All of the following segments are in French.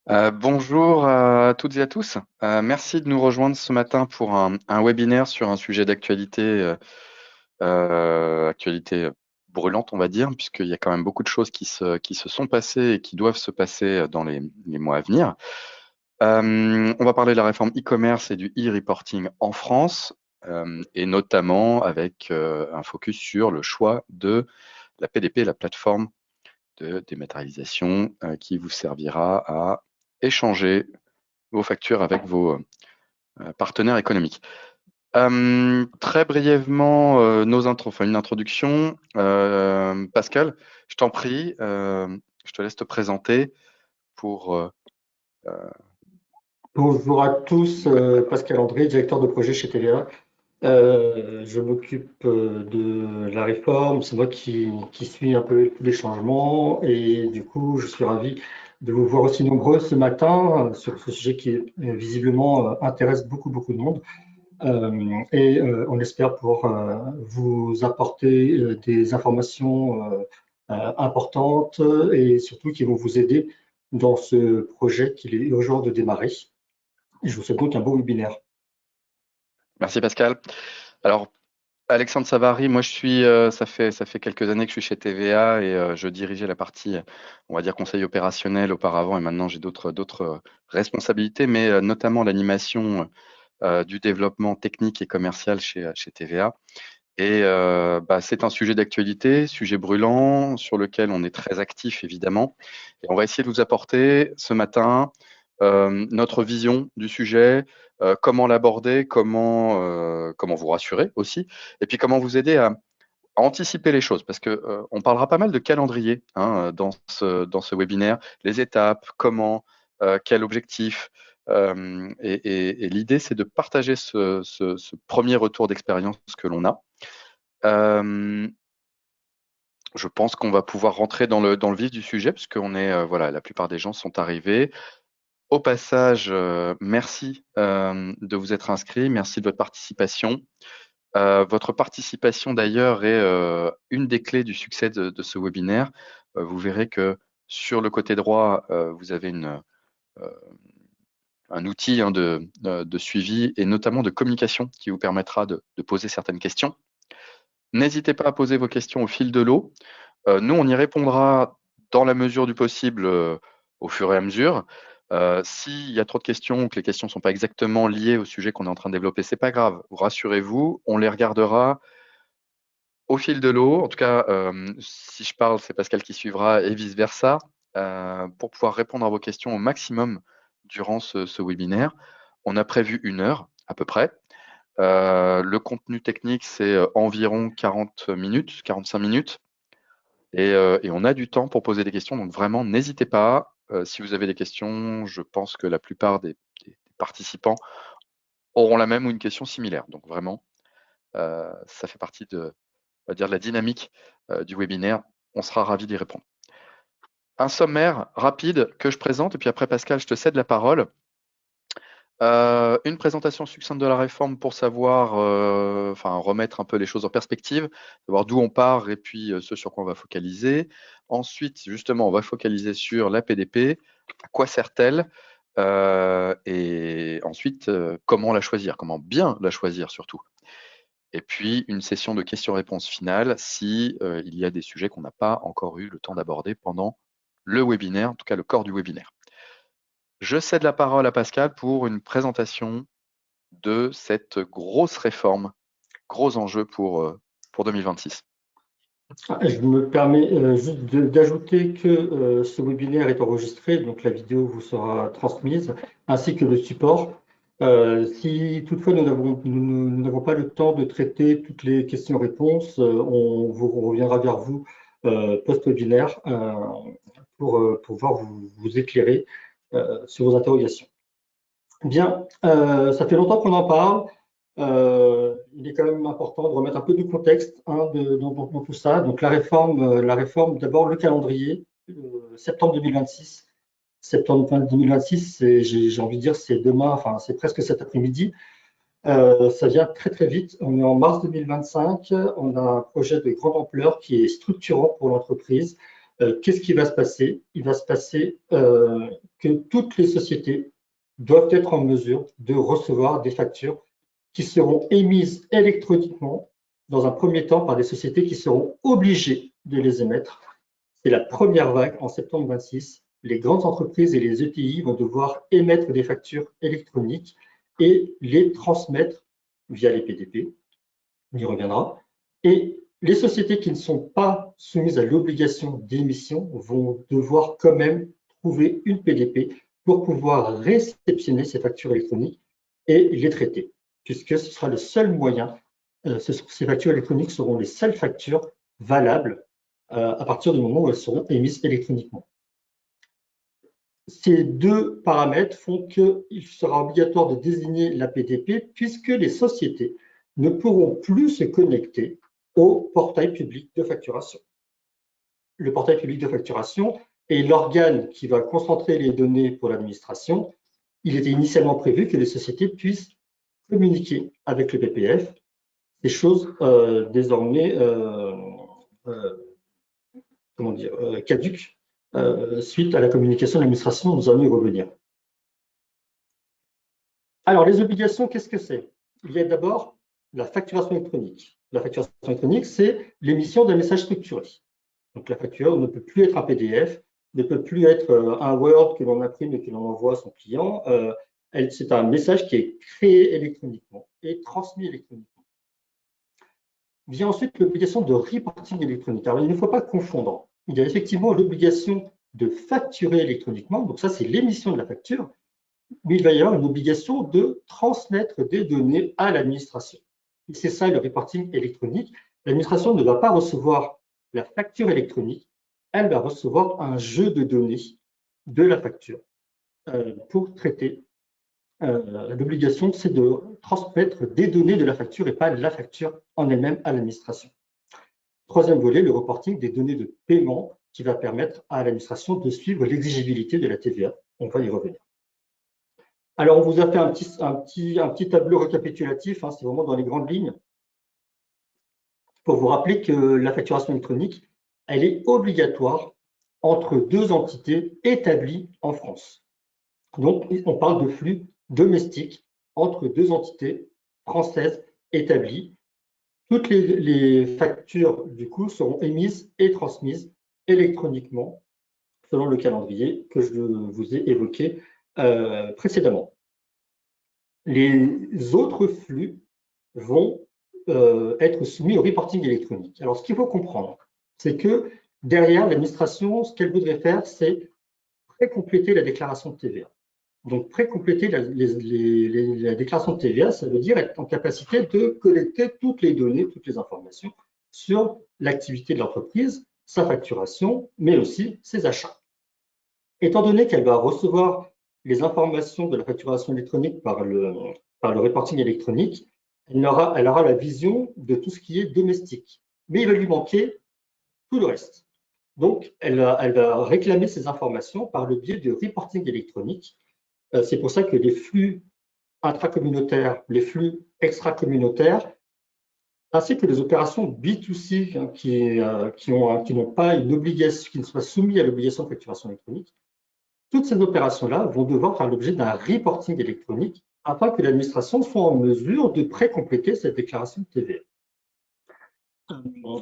Bonjour à toutes et à tous. Merci de nous rejoindre ce matin pour un webinaire sur un sujet d'actualité, actualité brûlante, on va dire, puisqu'il y a quand même beaucoup de choses qui se sont passées et qui doivent se passer dans les mois à venir. On va parler de la réforme e-commerce et du e-reporting en France, et notamment avec un focus sur le choix de la PDP, la plateforme de dématérialisation, qui vous servira à échanger vos factures avec vos partenaires économiques. Très brièvement, une introduction. Pascal, je t'en prie, je te laisse te présenter pour. Bonjour à tous, Pascal André, directeur de projet chez TVA. Je m'occupe de la réforme, c'est moi qui suis un peu tous les changements et du coup je suis ravi de vous voir aussi nombreux ce matin sur ce sujet qui visiblement intéresse beaucoup de monde. On espère pouvoir vous apporter des informations importantes et surtout qui vont vous aider dans ce projet qu'il est urgent de démarrer. Et je vous souhaite donc un beau webinaire. Merci Pascal. Alors, Alexandre Savary, moi ça fait quelques années que je suis chez TVA et je dirigeais la partie, on va dire, conseil opérationnel auparavant et maintenant j'ai d'autres responsabilités, mais notamment l'animation du développement technique et commercial chez TVA. Et c'est un sujet d'actualité, sujet brûlant, sur lequel on est très actif évidemment. Et on va essayer de vous apporter ce matin notre vision du sujet, comment l'aborder, comment vous rassurer aussi, et puis comment vous aider à anticiper les choses, parce que on parlera pas mal de calendrier dans ce webinaire, les étapes, comment, quel objectif. Et l'idée, c'est de partager ce premier retour d'expérience que l'on a. Euh, je pense qu'on va pouvoir rentrer dans le vif du sujet, parce qu'on est, voilà, la plupart des gens sont arrivés. Au passage, merci de vous être inscrits, merci de votre participation. Votre participation d'ailleurs est une des clés du succès de ce webinaire. Vous verrez que sur le côté droit, vous avez euh, un outil de suivi et notamment de communication qui vous permettra de poser certaines questions. N'hésitez pas à poser vos questions au fil de l'eau. Nous, on y répondra dans la mesure du possible au fur et à mesure. S'il y a trop de questions ou que les questions ne sont pas exactement liées au sujet qu'on est en train de développer, c'est pas grave. Rassurez-vous, on les regardera au fil de l'eau. En tout cas, si je parle, c'est Pascal qui suivra et vice-versa, pour pouvoir répondre à vos questions au maximum durant ce webinaire. On a prévu 1 heure à peu près. Le contenu technique, c'est environ 40 minutes, 45 minutes. Et on a du temps pour poser des questions, donc vraiment, n'hésitez pas. Si vous avez des questions, je pense que la plupart des participants auront la même ou une question similaire. Donc vraiment, ça fait partie on va dire, de la dynamique du webinaire. On sera ravis d'y répondre. Un sommaire rapide que je présente, et puis après, Pascal, je te cède la parole. Une présentation succincte de la réforme pour savoir, remettre un peu les choses en perspective, savoir d'où on part et puis ce sur quoi on va focaliser. Ensuite, justement, on va focaliser sur la PDP, à quoi sert-elle, et ensuite, comment la choisir, comment bien la choisir surtout. Et puis, une session de questions-réponses finale si il y a des sujets qu'on n'a pas encore eu le temps d'aborder pendant le webinaire, en tout cas le corps du webinaire. Je cède la parole à Pascal pour une présentation de cette grosse réforme, gros enjeu pour 2026. Je me permets juste d'ajouter que ce webinaire est enregistré, donc la vidéo vous sera transmise, ainsi que le support. Si toutefois nous n'avons pas le temps de traiter toutes les questions-réponses, on reviendra vers vous post-webinaire pour pouvoir vous éclairer sur vos interrogations. Bien, ça fait longtemps qu'on en parle. Il est quand même important de remettre un peu de contexte dans tout ça. Donc la réforme, d'abord le calendrier, septembre 2026. Septembre 2026, j'ai envie de dire c'est demain, enfin c'est presque cet après-midi. Ça vient très vite. On est en mars 2025. On a un projet de grande ampleur qui est structurant pour l'entreprise. Qu'est-ce qui va se passer? Il va se passer que toutes les sociétés doivent être en mesure de recevoir des factures qui seront émises électroniquement dans un premier temps par des sociétés qui seront obligées de les émettre. C'est la première vague en septembre 26. Les grandes entreprises et les ETI vont devoir émettre des factures électroniques et les transmettre via les PDP. On y reviendra. Et les sociétés qui ne sont pas soumises à l'obligation d'émission vont devoir quand même trouver une PDP pour pouvoir réceptionner ces factures électroniques et les traiter, puisque ce sera le seul moyen, ces factures électroniques seront les seules factures valables à partir du moment où elles seront émises électroniquement. Ces deux paramètres font qu'il sera obligatoire de désigner la PDP puisque les sociétés ne pourront plus se connecter au portail public de facturation. Le portail public de facturation est l'organe qui va concentrer les données pour l'administration. Il était initialement prévu que les sociétés puissent communiquer avec le PPF. Ces choses désormais caduques suite à la communication de l'administration. Nous allons y revenir. Alors, les obligations, qu'est-ce que c'est? Il y a d'abord la facturation électronique. La facturation électronique, c'est l'émission d'un message structuré. Donc, la facture ne peut plus être un PDF, ne peut plus être un Word que l'on imprime et que l'on envoie à son client. C'est un message qui est créé électroniquement et transmis électroniquement. Vient ensuite l'obligation de reporting électronique. Alors, il ne faut pas confondre. Il y a effectivement l'obligation de facturer électroniquement. Donc, ça, c'est l'émission de la facture. Mais il va y avoir une obligation de transmettre des données à l'administration. C'est ça le reporting électronique. L'administration ne va pas recevoir la facture électronique, elle va recevoir un jeu de données de la facture pour traiter. L'obligation, c'est de transmettre des données de la facture et pas la facture en elle-même à l'administration. Troisième volet, le reporting des données de paiement qui va permettre à l'administration de suivre l'exigibilité de la TVA. On va y revenir. Alors, on vous a fait un petit tableau récapitulatif, hein, c'est vraiment dans les grandes lignes, pour vous rappeler que la facturation électronique, elle est obligatoire entre deux entités établies en France. Donc, on parle de flux domestiques entre deux entités françaises établies. Toutes les factures, du coup, seront émises et transmises électroniquement selon le calendrier que je vous ai évoqué précédemment. Les autres flux vont être soumis au reporting électronique. Alors, ce qu'il faut comprendre, c'est que derrière, l'administration, ce qu'elle voudrait faire, c'est pré-compléter la déclaration de TVA. Donc, pré-compléter la déclaration de TVA, ça veut dire être en capacité de collecter toutes les données, toutes les informations sur l'activité de l'entreprise, sa facturation, mais aussi ses achats. Étant donné qu'elle va recevoir les informations de la facturation électronique par le reporting électronique, elle aura la vision de tout ce qui est domestique. Mais il va lui manquer tout le reste. Donc, elle va réclamer ces informations par le biais de reporting électronique. C'est pour ça que les flux intracommunautaires, les flux extracommunautaires, ainsi que les opérations B2C hein, qui n'ont pas une obligation, qui ne sont pas soumis à l'obligation de facturation électronique, toutes ces opérations-là vont devoir faire l'objet d'un reporting électronique afin que l'administration soit en mesure de pré-compléter cette déclaration de TVA.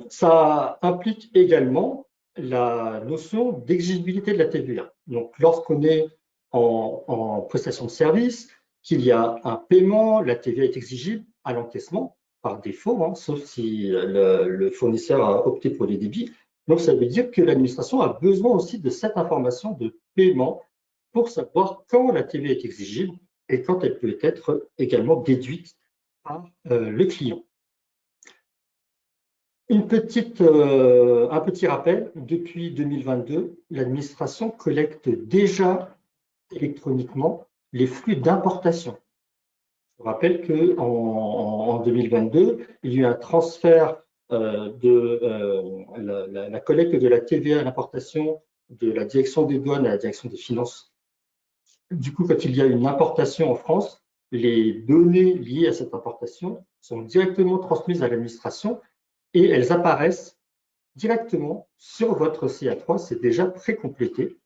Ça implique également la notion d'exigibilité de la TVA. Donc, lorsqu'on est en prestation de service, qu'il y a un paiement, la TVA est exigible à l'encaissement par défaut, hein, sauf si le fournisseur a opté pour les débits. Donc, ça veut dire que l'administration a besoin aussi de cette information de paiement pour savoir quand la TVA est exigible et quand elle peut être également déduite par le client. Un petit rappel, depuis 2022, l'administration collecte déjà électroniquement les flux d'importation. Je rappelle qu'en 2022, il y a eu un transfert de la collecte de la TVA à l'importation de la direction des douanes à la direction des finances. Du coup, quand il y a une importation en France, les données liées à cette importation sont directement transmises à l'administration et elles apparaissent directement sur votre CA3, c'est déjà pré-complété.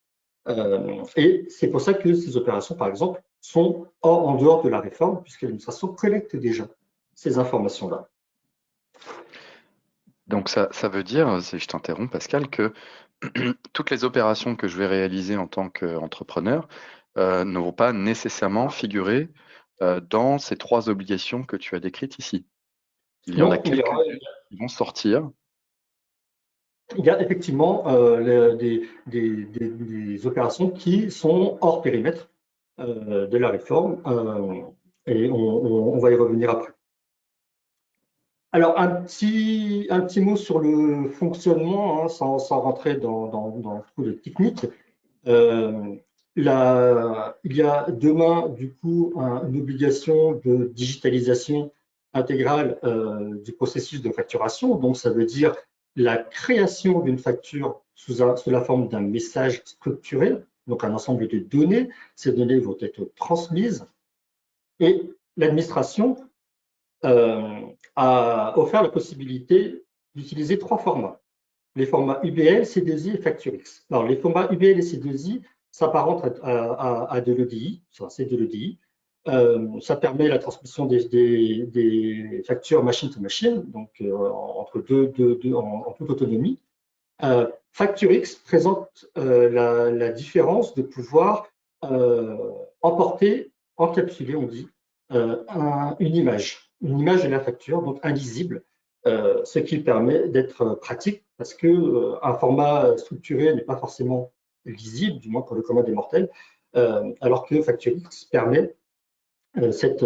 Et c'est pour ça que ces opérations, par exemple, sont en dehors de la réforme, puisque l'administration collecte déjà ces informations-là. Donc ça veut dire, si je t'interromps Pascal, que toutes les opérations que je vais réaliser en tant qu'entrepreneur ne vont pas nécessairement figurer dans ces trois obligations que tu as décrites ici. Il y en a Non, il y aura, quelques-unes qui vont sortir. il y a effectivement des opérations qui sont hors périmètre de la réforme, et on va y revenir après. Alors, un petit mot sur le fonctionnement, hein, sans rentrer dans trop de techniques. Euh, il y a demain, du coup, une obligation de digitalisation intégrale du processus de facturation. Donc, ça veut dire la création d'une facture sous la forme d'un message structuré, donc un ensemble de données. Ces données vont être transmises et l'administration a offert la possibilité d'utiliser trois formats. Les formats UBL, C2I et FactureX. Alors, les formats UBL et C2I s'apparentent à de l'EDI, c'est de l'EDI. Ça permet la transmission des factures machine to machine, donc entre en toute autonomie. FactureX présente la différence de pouvoir emporter, encapsuler, on dit, une image de la facture, donc invisible, ce qui permet d'être pratique parce que un format structuré n'est pas forcément lisible, du moins pour le commun des mortels, alors que FactureX permet cette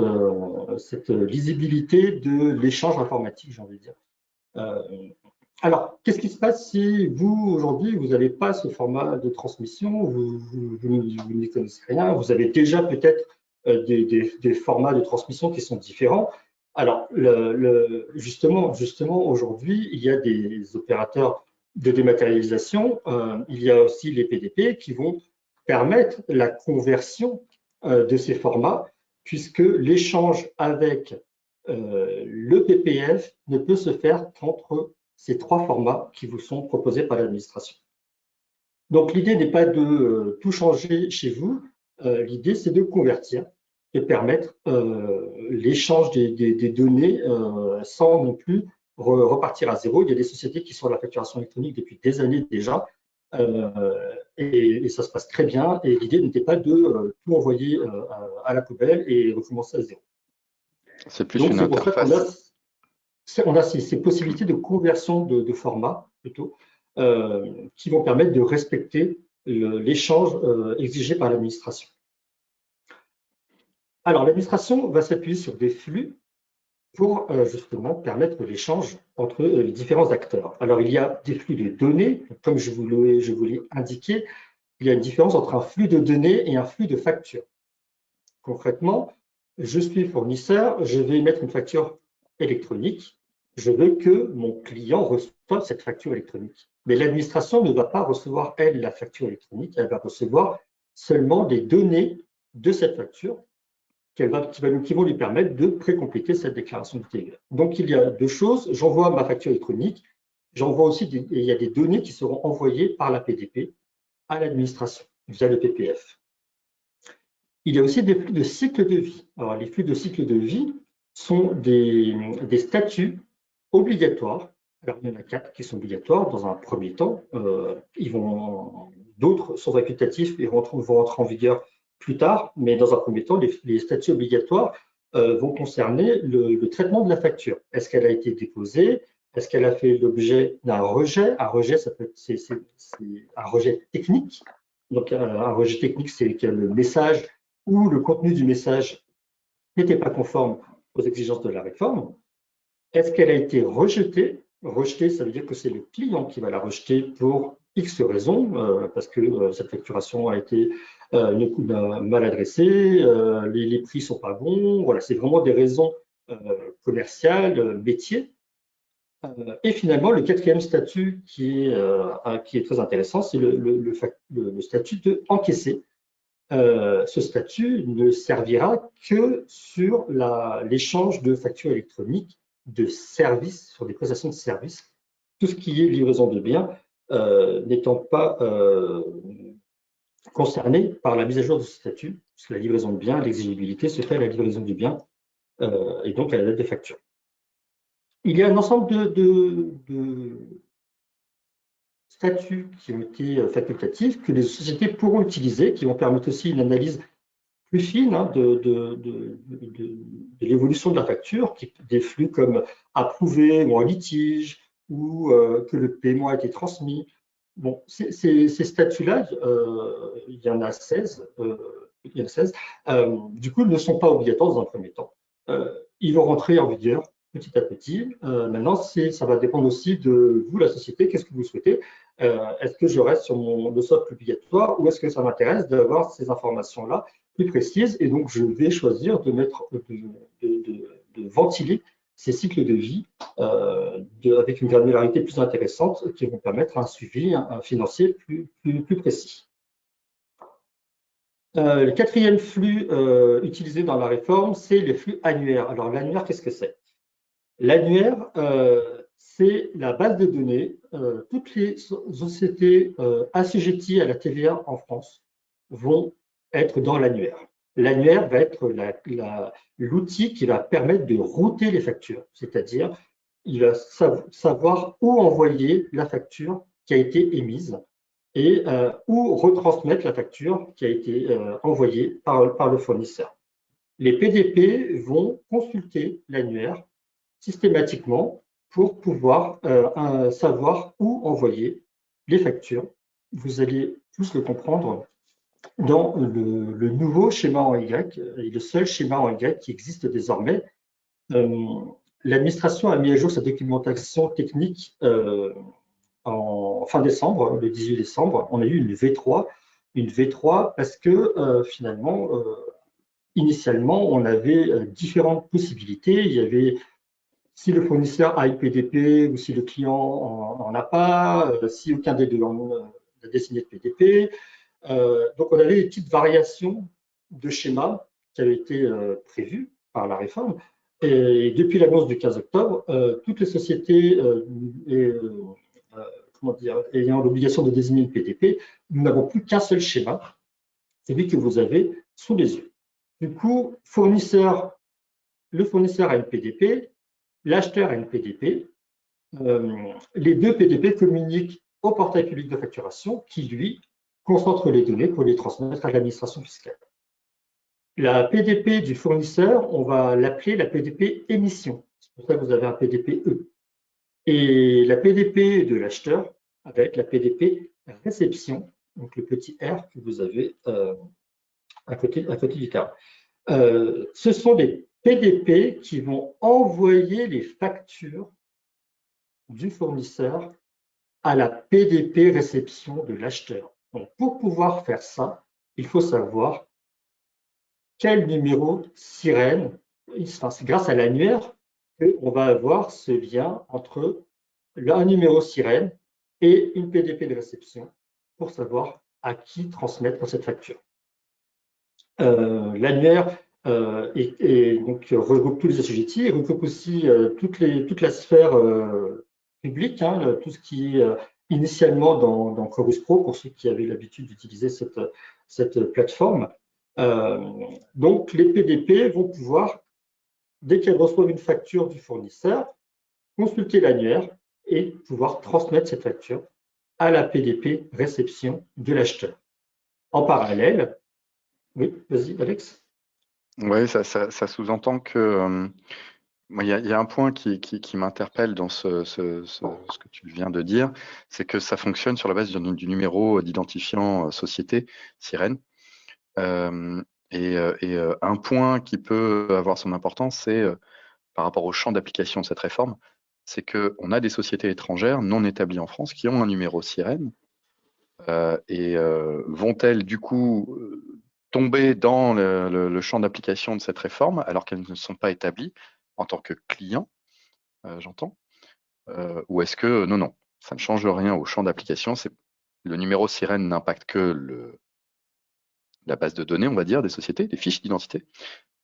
lisibilité de l'échange informatique, j'ai envie de dire. Euh, alors, qu'est-ce qui se passe si vous, aujourd'hui, vous n'avez pas ce format de transmission, vous n'y connaissez rien, vous avez déjà peut-être des formats de transmission qui sont différents. Alors, justement, aujourd'hui, il y a des opérateurs de dématérialisation, il y a aussi les PDP qui vont permettre la conversion de ces formats, puisque l'échange avec le PPF ne peut se faire qu'entre ces trois formats qui vous sont proposés par l'administration. Donc, l'idée n'est pas de tout changer chez vous, l'idée c'est de convertir et permettre l'échange des données sans non plus repartir à zéro. Il y a des sociétés qui sont à la facturation électronique depuis des années déjà, et ça se passe très bien. Et l'idée n'était pas de tout envoyer à la poubelle et recommencer à zéro. C'est plus Donc, une c'est pour ça qu'on interface. a ces possibilités de conversion de format plutôt qui vont permettre de respecter l'échange exigé par l'administration. Alors, l'administration va s'appuyer sur des flux pour justement permettre l'échange entre les différents acteurs. Alors, il y a des flux de données, comme je vous l'ai indiqué, il y a une différence entre un flux de données et un flux de factures. Concrètement, je suis fournisseur, je vais émettre une facture électronique, je veux que mon client reçoive cette facture électronique. Mais l'administration ne va pas recevoir, elle, la facture électronique, elle va recevoir seulement des données de cette facture qui vont lui permettre de précompléter cette déclaration de TVA. Donc, il y a deux choses. J'envoie ma facture électronique, j'envoie aussi, il y a des données qui seront envoyées par la PDP à l'administration via le PPF. Il y a aussi des flux de cycle de vie. Alors, les flux de cycle de vie sont des statuts obligatoires. Alors, il y en a 4 qui sont obligatoires dans un premier temps. D'autres sont facultatifs et vont rentrer en vigueur plus tard, mais dans un premier temps, les statuts obligatoires vont concerner le traitement de la facture. Est-ce qu'elle a été déposée? Est-ce qu'elle a fait l'objet d'un rejet? Un rejet, c'est un rejet technique. Donc, un rejet technique, c'est que le message ou le contenu du message n'était pas conforme aux exigences de la réforme. Est-ce qu'elle a été rejetée? Rejetée, ça veut dire que c'est le client qui va la rejeter pour X raisons, parce que cette facturation a été mal adressée, les prix ne sont pas bons. Voilà, c'est vraiment des raisons commerciales, métiers. Et finalement, le quatrième statut qui est très intéressant, c'est le statut de encaissé. Ce statut ne servira que sur l'échange de factures électroniques de services, sur des prestations de services, tout ce qui est livraison de biens n'étant pas concernés par la mise à jour de ce statut, parce que la livraison de biens, l'exigibilité se fait à la livraison du bien et donc à la date de facture. Il y a un ensemble de statuts qui ont été facultatifs que les sociétés pourront utiliser, qui vont permettre aussi une analyse plus fine de l'évolution de la facture, des flux comme approuvé ou en litige, ou que le paiement a été transmis. Bon, ces statuts-là, il y en a 16, du coup, ils ne sont pas obligatoires dans un premier temps. Ils vont rentrer en vigueur petit à petit. Maintenant, ça va dépendre aussi de vous, la société, qu'est-ce que vous souhaitez. Est-ce que je reste sur le socle obligatoire ou est-ce que ça m'intéresse d'avoir ces informations-là plus précises? Et donc, je vais choisir de mettre, de ventiler ces cycles de vie avec une granularité plus intéressante qui vont permettre un suivi financier plus précis. Le quatrième flux utilisé dans la réforme, c'est les flux annuaires. Alors, l'annuaire, qu'est-ce que c'est? L'annuaire, c'est la base de données. Toutes les sociétés assujetties à la TVA en France vont être dans l'annuaire. L'annuaire va être l'outil qui va permettre de router les factures, c'est-à-dire il va savoir où envoyer la facture qui a été émise et où retransmettre la facture qui a été envoyée par le fournisseur. Les PDP vont consulter l'annuaire systématiquement pour pouvoir savoir où envoyer les factures. Vous allez tous le comprendre dans le nouveau schéma en Y, et le seul schéma en Y qui existe désormais. L'administration a mis à jour sa documentation technique en fin décembre, le 18 décembre. On a eu une V3 parce que finalement, initialement, on avait différentes possibilités. Il y avait si le fournisseur a IPDP ou si le client n'en a pas, si aucun des deux a désigné de PDP. Donc, on avait des petites variations de schéma qui avaient été prévues par la réforme. Et depuis l'annonce du 15 octobre, toutes les sociétés ayant l'obligation de désigner une PDP, nous n'avons plus qu'un seul schéma, celui que vous avez sous les yeux. Du coup, le fournisseur a une PDP, l'acheteur a une PDP. Les deux PDP communiquent au portail public de facturation qui, lui, concentre les données pour les transmettre à l'administration fiscale. La PDP du fournisseur, on va l'appeler la PDP émission. C'est pour ça que vous avez un PDP-E. Et la PDP de l'acheteur, avec la PDP réception, donc le petit R que vous avez à côté du terme. Ce sont des PDP qui vont envoyer les factures du fournisseur à la PDP réception de l'acheteur. Donc, pour pouvoir faire ça, il faut savoir quel numéro sirène, c'est grâce à l'annuaire qu'on va avoir ce lien entre un numéro sirène et une PDP de réception pour savoir à qui transmettre cette facture. L'annuaire donc, regroupe tous les assujettis, il regroupe aussi toute la sphère publique, tout ce qui est initialement dans Chorus Pro, pour ceux qui avaient l'habitude d'utiliser cette plateforme. Donc, les PDP vont pouvoir, dès qu'elles reçoivent une facture du fournisseur, consulter l'annuaire et pouvoir transmettre cette facture à la PDP réception de l'acheteur. En parallèle, oui, vas-y, Alex. Oui, ça sous-entend que il y a un point qui m'interpelle dans ce que tu viens de dire, c'est que ça fonctionne sur la base du numéro d'identifiant société, sirène. Un point qui peut avoir son importance, c'est par rapport au champ d'application de cette réforme, c'est qu'on a des sociétés étrangères non établies en France qui ont un numéro sirène vont-elles du coup tomber dans le champ d'application de cette réforme alors qu'elles ne sont pas établies en tant que clients, j'entends, ou est-ce que non, ça ne change rien au champ d'application, le numéro sirène n'impacte que la base de données, on va dire, des sociétés, des fiches d'identité,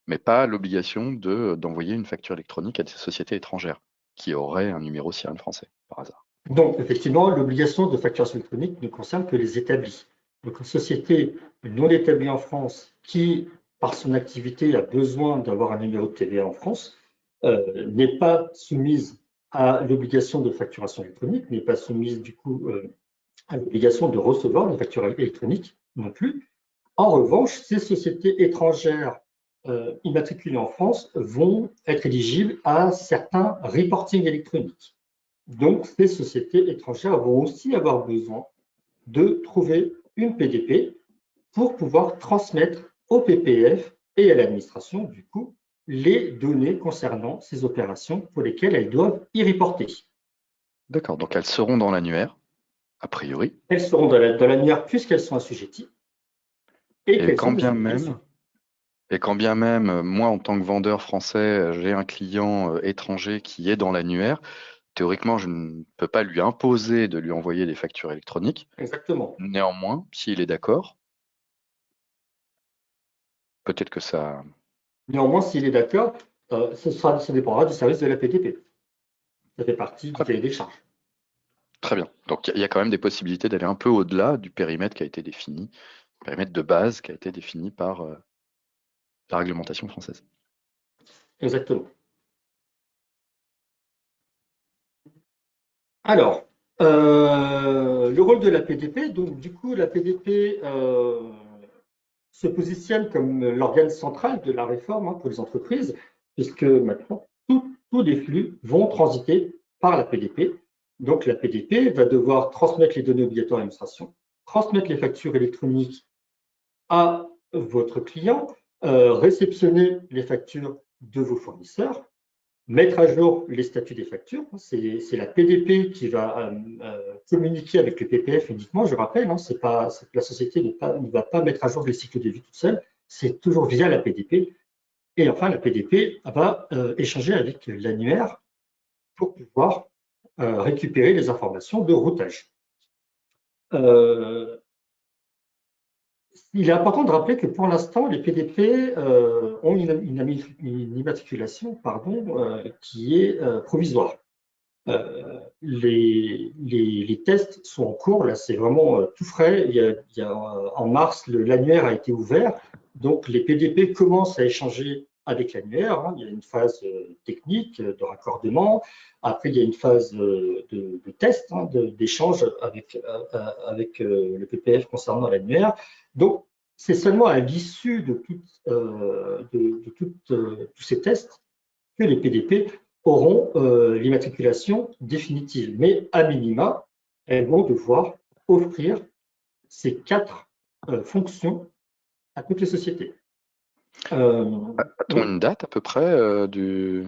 mais pas l'obligation d'envoyer une facture électronique à des sociétés étrangères qui auraient un numéro sirène français, par hasard. Donc, effectivement, l'obligation de facturation électronique ne concerne que les établis. Donc, une société non établie en France qui, par son activité, a besoin d'avoir un numéro de TVA en France, n'est pas soumise à l'obligation de facturation électronique, n'est pas soumise du coup à l'obligation de recevoir des factures électroniques non plus. En revanche, ces sociétés étrangères immatriculées en France vont être éligibles à certains reporting électroniques. Donc, ces sociétés étrangères vont aussi avoir besoin de trouver une PDP pour pouvoir transmettre au PPF et à l'administration, du coup, les données concernant ces opérations pour lesquelles elles doivent y reporter. D'accord, donc elles seront dans l'annuaire, a priori. Elles seront dans l'annuaire puisqu'elles sont assujetties et Et qu'elles quand ont des bien obligations. même, et quand bien même, moi, en tant que vendeur français, j'ai un client étranger qui est dans l'annuaire, théoriquement, je ne peux pas lui imposer de lui envoyer des factures électroniques. Exactement. Néanmoins, s'il est d'accord, peut-être que ça... Néanmoins, s'il est d'accord, ça dépendra du service de la PDP. Ça fait partie du Très bien. cahier des charges. Très bien. Donc, il y a quand même des possibilités d'aller un peu au-delà du périmètre qui a été défini, le périmètre de base qui a été défini par la réglementation française. Exactement. Alors, le rôle de la PDP, donc du coup, la PDP se positionne comme l'organe central de la réforme pour les entreprises, puisque maintenant, tous les flux vont transiter par la PDP. Donc, la PDP va devoir transmettre les données obligatoires à l'administration, transmettre les factures électroniques à votre client, réceptionner les factures de vos fournisseurs, mettre à jour les statuts des factures. C'est la PDP qui va communiquer avec le PPF uniquement, je rappelle. C'est pas, la société ne va pas mettre à jour les cycles de vie toute seule. C'est toujours via la PDP. Et enfin, la PDP va échanger avec l'annuaire pour pouvoir récupérer les informations de routage. Il est important de rappeler que pour l'instant, les PDP ont une immatriculation qui est provisoire. Les tests sont en cours, là c'est vraiment tout frais. En mars, l'annuaire a été ouvert, donc les PDP commencent à échanger avec l'annuaire. Il y a une phase technique de raccordement, après il y a une phase de test, d'échange avec le PPF concernant l'annuaire. Donc c'est seulement à l'issue de tous ces tests que les PDP auront l'immatriculation définitive. Mais à minima, elles vont devoir offrir ces 4 fonctions à toutes les sociétés. A-t-on Oui. une date à peu près de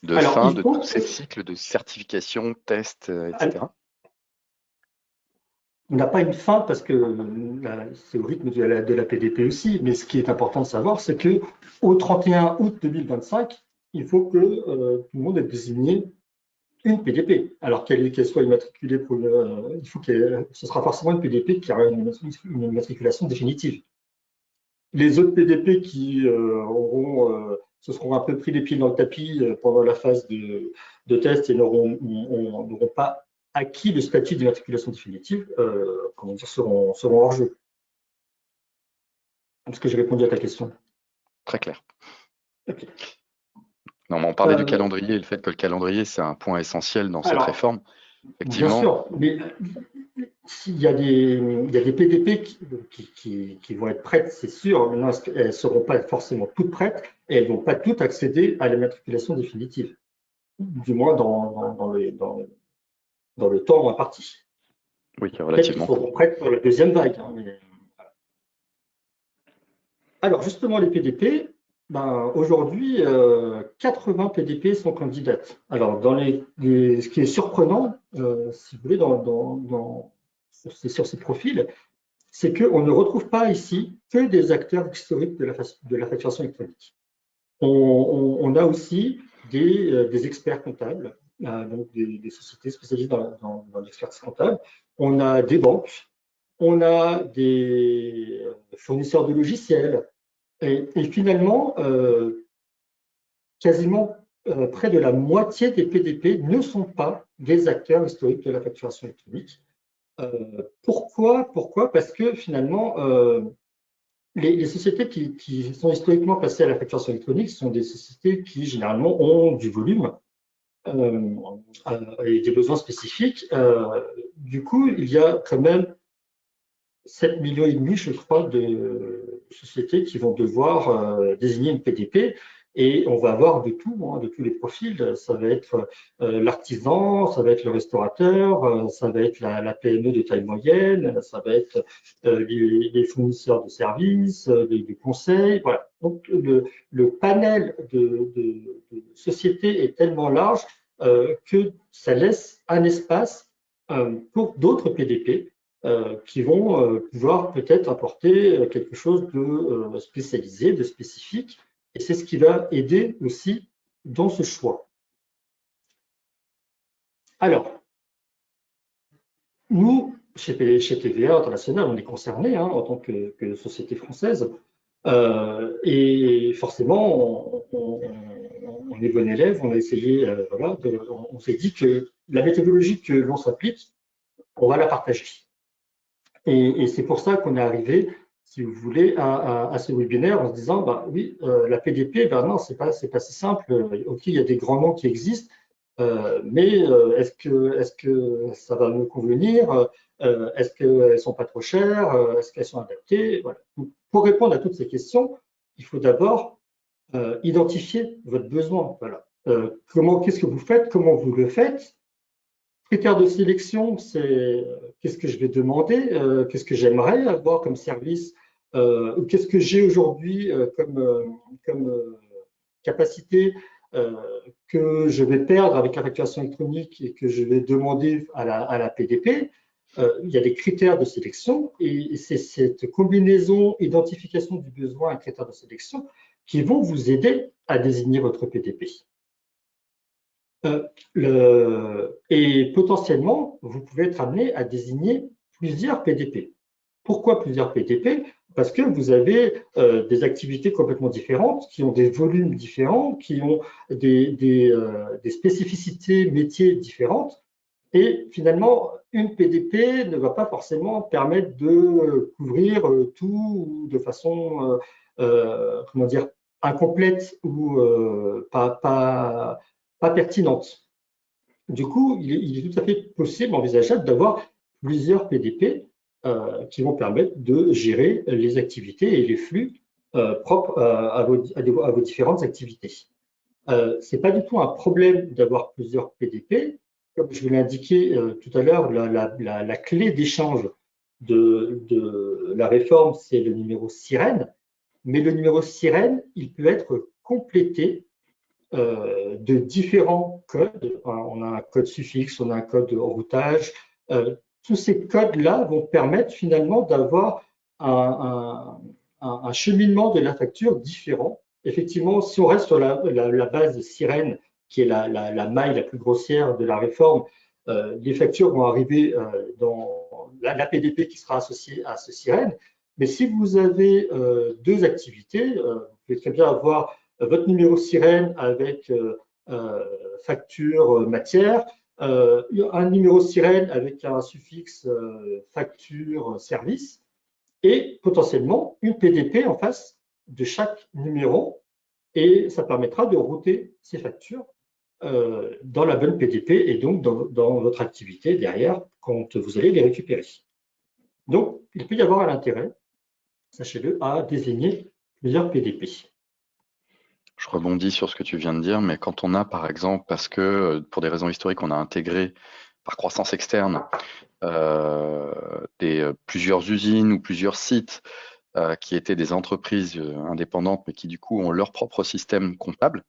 Alors, fin il de tous faut. ces cycles de certification, tests, etc. On n'a pas une fin parce que c'est au rythme de la PDP aussi, mais ce qui est important de savoir, c'est qu'au 31 août 2025, il faut que tout le monde ait désigné une PDP. Alors qu'elle soit immatriculée il faut ce sera forcément une PDP qui aura une immatriculation définitive. Les autres PDP qui se seront un peu pris les pieds dans le tapis pendant la phase de test et n'auront pas acquis le statut d'immatriculation définitive, seront hors jeu. Est-ce que j'ai répondu à ta question? Très clair. Okay. Non, mais on parlait du calendrier et le fait que le calendrier, c'est un point essentiel dans cette Alors, réforme. bien Effectivement, sûr, mais il y a des PDP qui vont être prêtes, c'est sûr. Maintenant, elles ne seront pas forcément toutes prêtes et elles ne vont pas toutes accéder à l'immatriculation définitive, du moins dans le temps imparti. oui, Peut-être qu'ils relativement seront court. prêtes pour la deuxième vague. Alors, justement, les PDP, aujourd'hui, 80 PDP sont candidates. Alors, ce qui est surprenant, si vous voulez, sur ces profils, c'est qu'on ne retrouve pas ici que des acteurs historiques de la facturation électronique. On a aussi des experts comptables, donc des sociétés spécialisées dans l'expertise comptable. On a des banques, on a des fournisseurs de logiciels. Et finalement, quasiment près de la moitié des PDP ne sont pas des acteurs historiques de la facturation électronique. Pourquoi? Pourquoi? Parce que finalement, les sociétés qui sont historiquement passées à la facturation électronique sont des sociétés qui généralement ont du volume euh, et des besoins spécifiques. Du coup, il y a quand même 7,5 millions, je crois, de sociétés qui vont devoir désigner une PDP. Et on va avoir de tout, hein, de tous les profils. Ça va être l'artisan, ça va être le restaurateur, ça va être la PME de taille moyenne, ça va être les fournisseurs de services, des conseils. Voilà. Donc le panel de sociétés est tellement large que ça laisse un espace pour d'autres PDP qui vont pouvoir peut-être apporter quelque chose de spécialisé, de spécifique, et c'est ce qui va aider aussi dans ce choix. Alors, nous, chez TVA International, on est concerné en tant que société française, et forcément, on est bon élève, on a essayé, voilà, on s'est dit que la méthodologie que l'on s'applique, on va la partager. Et c'est pour ça qu'on est arrivé, si vous voulez, à ce webinaire en se disant, bah oui, la PDP, ben non, c'est pas si simple. Ok, il y a des grands noms qui existent, mais est-ce que ça va me convenir? Est-ce qu'elles sont pas trop chères? Est-ce qu'elles sont adaptées? Voilà. Donc, pour répondre à toutes ces questions, il faut d'abord identifier votre besoin. Voilà. Qu'est-ce que vous faites? Comment vous le faites? Critères de sélection, c'est qu'est-ce que je vais demander, qu'est-ce que j'aimerais avoir comme service, ou qu'est-ce que j'ai aujourd'hui comme capacité que je vais perdre avec la facturation électronique et que je vais demander à la PDP. Il y a des critères de sélection et c'est cette combinaison identification du besoin et critères de sélection qui vont vous aider à désigner votre PDP. Et potentiellement, vous pouvez être amené à désigner plusieurs PDP. Pourquoi plusieurs PDP? Parce que vous avez des activités complètement différentes, qui ont des volumes différents, qui ont des spécificités métiers différentes. Et finalement, une PDP ne va pas forcément permettre de couvrir tout de façon, comment dire, incomplète ou pas pertinente. Du coup, il est tout à fait possible, envisageable d'avoir plusieurs PDP qui vont permettre de gérer les activités et les flux propres à vos différentes activités. Ce n'est pas du tout un problème d'avoir plusieurs PDP. Comme je vous l'ai indiqué tout à l'heure, la clé d'échange de la réforme, c'est le numéro sirène. Mais le numéro sirène, il peut être complété de différents codes. On a un code suffixe, on a un code de routage. Tous ces codes-là vont permettre finalement d'avoir un cheminement de la facture différent. Effectivement, si on reste sur la base de sirène, qui est la maille la plus grossière de la réforme, les factures vont arriver dans la PDP qui sera associée à ce sirène. Mais si vous avez deux activités, vous pouvez très bien avoir votre numéro sirène avec facture matière, un numéro sirène avec un suffixe facture service et potentiellement une PDP en face de chaque numéro et ça permettra de router ces factures dans la bonne PDP et donc dans votre activité derrière quand vous allez les récupérer. Donc, il peut y avoir un intérêt, sachez-le, à désigner plusieurs PDP. Je rebondis sur ce que tu viens de dire, mais quand on a, par exemple, parce que pour des raisons historiques, on a intégré par croissance externe plusieurs usines ou plusieurs sites qui étaient des entreprises indépendantes, mais qui du coup ont leur propre système comptable,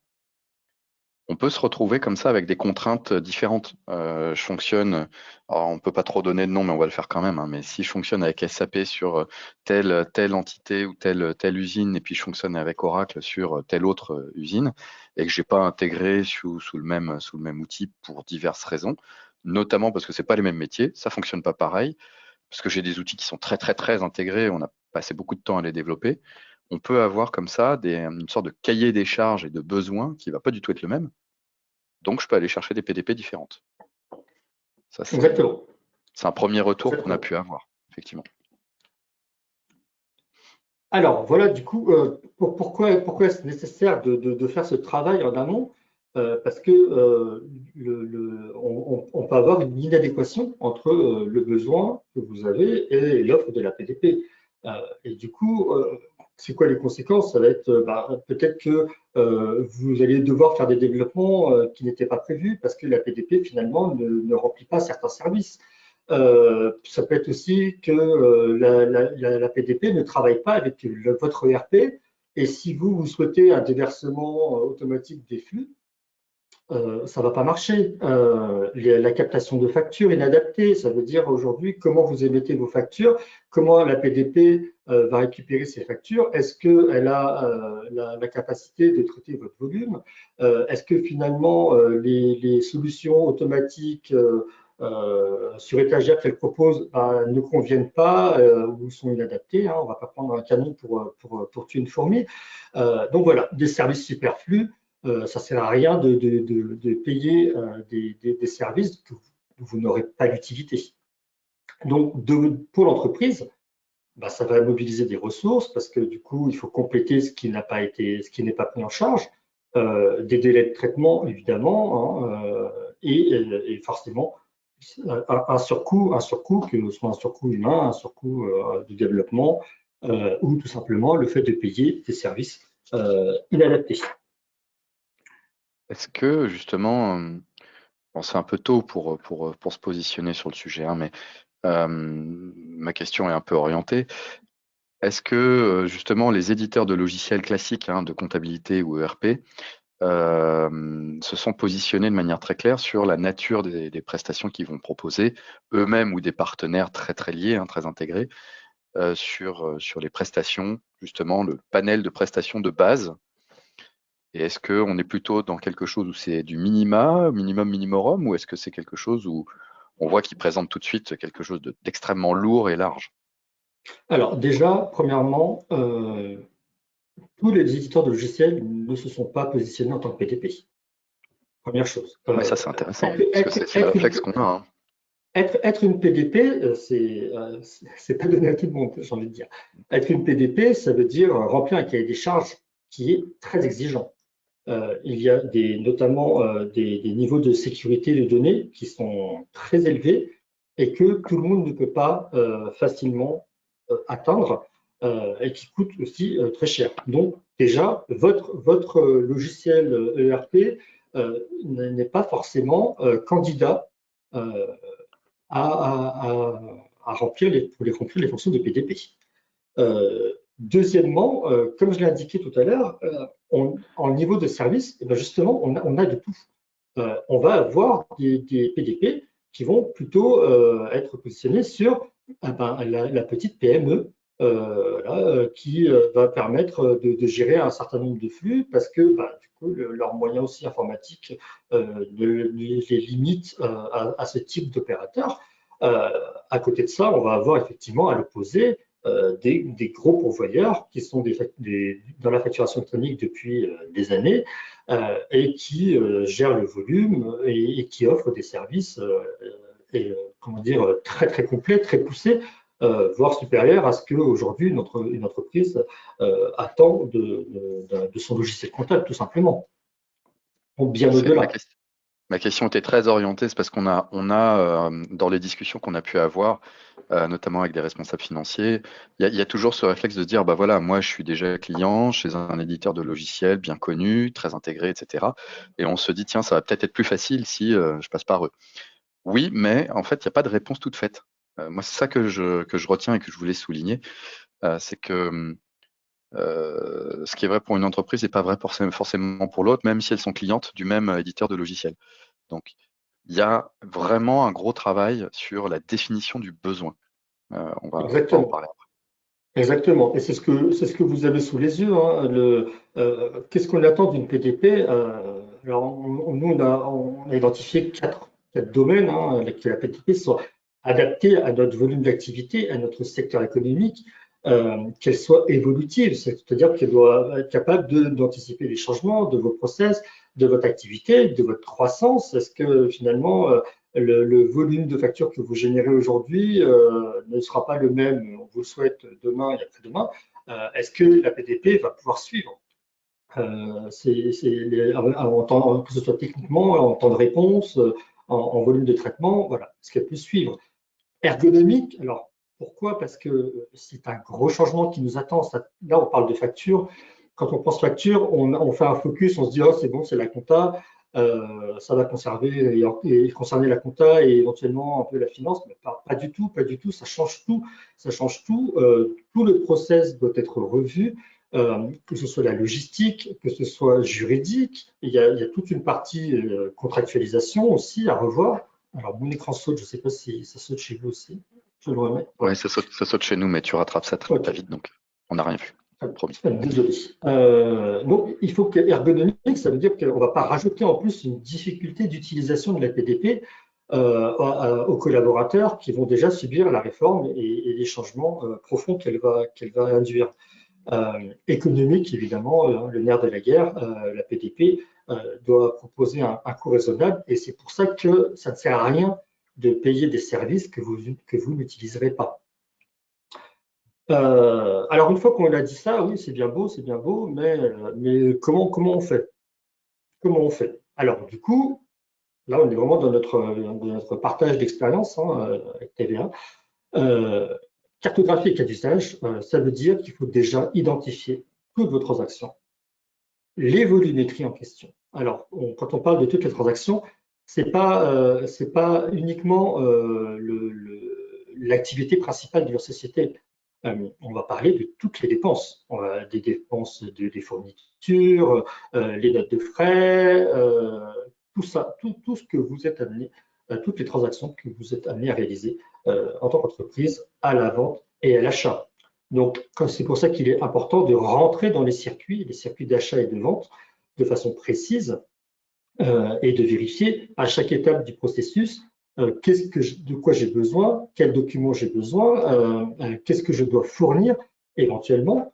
on peut se retrouver comme ça avec des contraintes différentes. Je fonctionne, alors on peut pas trop donner de nom, mais on va le faire quand même, hein, mais si je fonctionne avec SAP sur telle entité ou telle usine, et puis je fonctionne avec Oracle sur telle autre usine, et que j'ai pas intégré sous le même outil pour diverses raisons, notamment parce que c'est pas les mêmes métiers, ça fonctionne pas pareil, parce que j'ai des outils qui sont très très très intégrés, on a passé beaucoup de temps à les développer. On peut avoir comme ça une sorte de cahier des charges et de besoins qui va pas du tout être le même. Donc, je peux aller chercher des PDP différentes. Ça, c'est Exactement. C'est un premier retour qu'on a Exactement. pu avoir, effectivement. Alors voilà, du coup, pourquoi est-ce nécessaire de faire ce travail en amont? Parce que on peut avoir une inadéquation entre le besoin que vous avez et l'offre de la PDP. Et du coup, c'est quoi les conséquences? Ça va être peut-être que vous allez devoir faire des développements qui n'étaient pas prévus parce que la PDP finalement ne remplit pas certains services. Ça peut être aussi que la PDP ne travaille pas avec votre ERP et si vous souhaitez un déversement automatique des flux, ça ne va pas marcher. La captation de factures inadaptée, ça veut dire aujourd'hui comment vous émettez vos factures, comment la PDP va récupérer ces factures, est-ce qu'elle a la capacité de traiter votre volume, est-ce que finalement les solutions automatiques sur étagère qu'elle propose ne conviennent pas ou sont inadaptées, hein, on ne va pas prendre un canon pour tuer une fourmi. Donc voilà, des services superflus ça ne sert à rien de payer des services que vous n'aurez pas d'utilité. Donc, pour l'entreprise, ça va mobiliser des ressources parce que du coup, il faut compléter ce qui n'est pas pris en charge, des délais de traitement évidemment, hein, et forcément un surcoût, que ce soit un surcoût humain, un surcoût de développement, ou tout simplement le fait de payer des services inadaptés. Est-ce que justement, bon, c'est un peu tôt pour se positionner sur le sujet, hein, mais ma question est un peu orientée. Est-ce que justement les éditeurs de logiciels classiques, hein, de comptabilité ou ERP, se sont positionnés de manière très claire sur la nature des prestations qu'ils vont proposer, eux-mêmes ou des partenaires très très liés, hein, très intégrés, sur les prestations, justement le panel de prestations de base? Et est-ce qu'on est plutôt dans quelque chose où c'est du minima, minimum, minimorum, ou est-ce que c'est quelque chose où on voit qu'il présente tout de suite quelque chose d'extrêmement lourd et large? Alors déjà, premièrement, tous les éditeurs de logiciels ne se sont pas positionnés en tant que PTP. Première chose. Ah, mais ça, c'est intéressant, parce que c'est le réflexe qu'on a, hein. Être une PDP, c'est pas donné à tout le monde, j'ai envie de dire. Être une PDP, ça veut dire remplir un cahier des charges qui est très exigeant. Il y a notamment des niveaux de sécurité de données qui sont très élevés et que tout le monde ne peut pas facilement atteindre et qui coûtent aussi très cher. Donc déjà, votre logiciel ERP n'est pas forcément candidat euh, à remplir remplir les fonctions de PDP. Deuxièmement, comme je l'ai indiqué tout à l'heure, en niveau de service, eh bien justement, on a de tout. On va avoir des PDP qui vont plutôt être positionnés sur la petite PME qui va permettre gérer un certain nombre de flux parce que du coup, leurs moyens aussi informatiques les limitent à ce type d'opérateur. Euh, à côté de ça, on va avoir effectivement à l'opposé des gros pourvoyeurs qui sont dans la facturation électronique depuis des années et qui gèrent le volume et qui offrent des services comment dire, très très complets, très poussés, voire supérieurs à ce qu'aujourd'hui une entreprise attend de son logiciel comptable, tout simplement. Donc, bien Ma au-delà. question, ma question était très orientée, c'est parce dans les discussions qu'on a pu avoir, notamment avec des responsables financiers, il y a toujours ce réflexe de dire, bah voilà, moi je suis déjà client chez un éditeur de logiciels bien connu, très intégré, etc. Et on se dit, tiens, ça va peut-être être plus facile si je passe par eux. Oui, mais en fait, il n'y a pas de réponse toute faite. Moi, c'est ça que je retiens et que je voulais souligner, c'est que ce qui est vrai pour une entreprise n'est pas vrai forcément pour l'autre, même si elles sont clientes du même éditeur de logiciel. Donc, il y a vraiment un gros travail sur la définition du besoin. On va en Exactement. parler. Exactement. Et c'est ce que vous avez sous les yeux, hein. Qu'est-ce qu'on attend d'une PDP? Alors, nous, on a identifié quatre domaines hein, que la PDP soit adaptée à notre volume d'activité, à notre secteur économique, qu'elle soit évolutive, c'est-à-dire qu'elle doit être capable d'anticiper les changements de vos process, de votre activité, de votre croissance. Est-ce que finalement, le volume de factures que vous générez aujourd'hui ne sera pas le même, on vous le souhaite demain et après-demain. Est-ce que la PDP va pouvoir suivre que ce soit techniquement, en temps de réponse, en volume de traitement, voilà, est-ce qu'elle peut suivre? Ergonomique, alors pourquoi? Parce que c'est un gros changement qui nous attend. Là, on parle de facture. Quand on pense facture, on fait un focus, on se dit, oh, c'est bon, c'est la compta, ça va conserver et concerner la compta et éventuellement un peu la finance, mais pas du tout, pas du tout, ça change tout. Ça change tout. Tout le process doit être revu, que ce soit la logistique, que ce soit juridique. Il y a toute une partie contractualisation aussi à revoir. Alors, mon écran saute, je ne sais pas si ça saute chez vous aussi. Je le remets. Ouais, Voilà. ça saute chez nous, mais tu rattrapes ça très, OK. très vite, donc on n'a rien vu. Promis. Désolé. Donc, il faut que ergonomique, ça veut dire qu'on ne va pas rajouter en plus une difficulté d'utilisation de la PDP aux collaborateurs qui vont déjà subir la réforme et les changements profonds qu'elle va induire. Économique, évidemment, le nerf de la guerre, la PDP doit proposer un coût raisonnable et c'est pour ça que ça ne sert à rien de payer des services que vous n'utiliserez pas. Alors, une fois qu'on a dit ça, oui, c'est bien beau, mais comment on fait? Comment on fait? Alors, du coup, là, on est vraiment dans notre partage d'expérience avec TVA. Euh, Cartographie et cas d'usage, ça veut dire qu'il faut déjà identifier toutes vos transactions, les volumétries en question. Alors, quand on parle de toutes les transactions, c'est pas uniquement l'activité principale de la société. On va parler de toutes les dépenses, des dépenses des fournitures, les notes de frais, tout ça, tout ce que vous êtes amené, toutes les transactions que vous êtes amené à réaliser en tant qu'entreprise à la vente et à l'achat. Donc, c'est pour ça qu'il est important de rentrer dans les circuits d'achat et de vente de façon précise et de vérifier à chaque étape du processus de quoi j'ai besoin, quels documents j'ai besoin, qu'est-ce que je dois fournir éventuellement.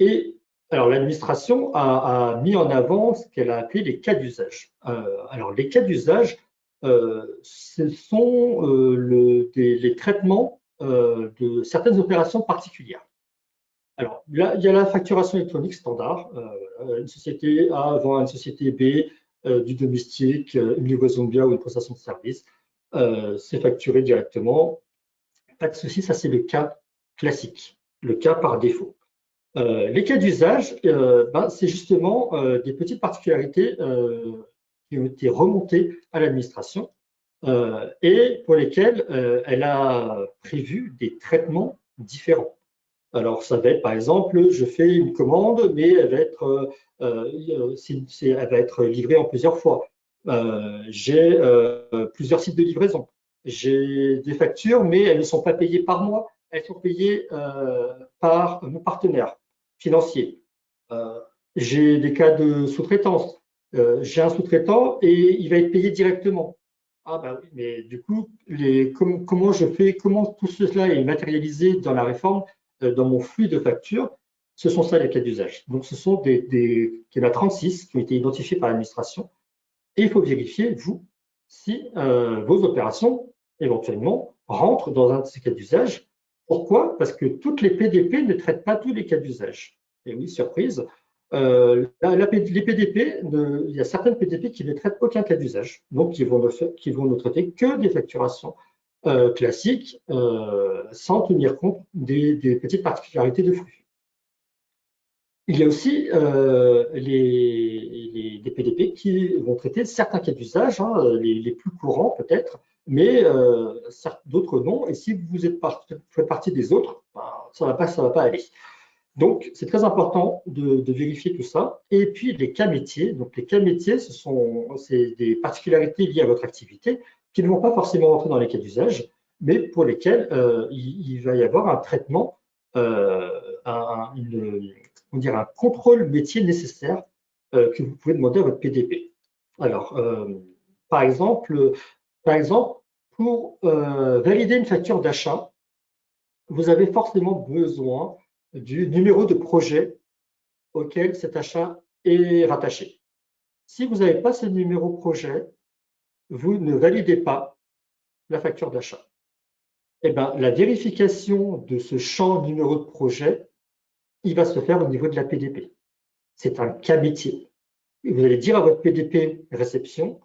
Et alors l'administration a mis en avant ce qu'elle a appelé les cas d'usage. Alors les cas d'usage, ce sont les traitements de certaines opérations particulières. Alors, là, il y a la facturation électronique standard. Une société A vend à une société B du domestique, une livraison de biens ou une prestation de service. C'est facturé directement. Pas de souci, ça c'est le cas classique, le cas par défaut. Les cas d'usage, c'est justement des petites particularités qui ont été remontées à l'administration et pour lesquelles elle a prévu des traitements différents. Alors, ça va être, par exemple, je fais une commande, mais elle va être livrée en plusieurs fois. J'ai plusieurs sites de livraison. J'ai des factures, mais elles ne sont pas payées par moi. Elles sont payées par mon partenaire financier. Euh, j'ai des cas de sous-traitance. J'ai un sous-traitant et il va être payé directement. Ah ben oui, mais du coup, comment tout cela est matérialisé dans la réforme dans mon flux de factures, ce sont ça les cas d'usage. Donc, ce sont il y en a 36 qui ont été identifiés par l'administration. Et il faut vérifier, vous, si vos opérations, éventuellement, rentrent dans un de ces cas d'usage. Pourquoi? Parce que toutes les PDP ne traitent pas tous les cas d'usage. Et oui, surprise, les PDP, il y a certaines PDP qui ne traitent aucun cas d'usage. Donc, qui vont ne traiter que des facturations classiques sans tenir compte des petites particularités de flux. Il y a aussi les PDP qui vont traiter certains cas d'usage, les plus courants peut-être, mais d'autres non. Et si vous faites partie des autres, ben, ça va pas aller. Donc, c'est très important de vérifier tout ça. Et puis, les cas métiers. Donc, les cas métiers, c'est des particularités liées à votre activité qui ne vont pas forcément rentrer dans les cas d'usage, mais pour lesquels il va y avoir un traitement, un contrôle métier nécessaire que vous pouvez demander à votre PDP. Alors, par exemple, pour valider une facture d'achat, vous avez forcément besoin du numéro de projet auquel cet achat est rattaché. Si vous n'avez pas ce numéro projet, vous ne validez pas la facture d'achat. Eh ben, la vérification de ce champ numéro de projet, il va se faire au niveau de la PDP. C'est un cas métier. Vous allez dire à votre PDP réception,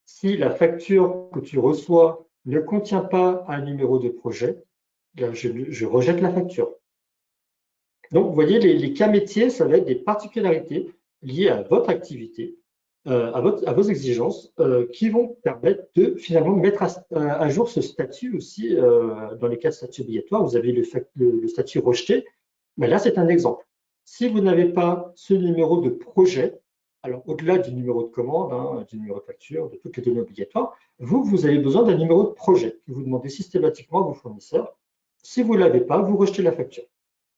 si la facture que tu reçois ne contient pas un numéro de projet, je rejette la facture. Donc, vous voyez, les cas métiers, ça va être des particularités liées à votre activité, à vos exigences, qui vont permettre de finalement mettre à jour ce statut aussi. Dans les cas de statut obligatoire, vous avez le statut rejeté, mais là, c'est un exemple. Si vous n'avez pas ce numéro de projet, alors au-delà du numéro de commande, hein, du numéro de facture, de toutes les données obligatoires, vous avez besoin d'un numéro de projet que vous demandez systématiquement à vos fournisseurs. Si vous ne l'avez pas, vous rejetez la facture.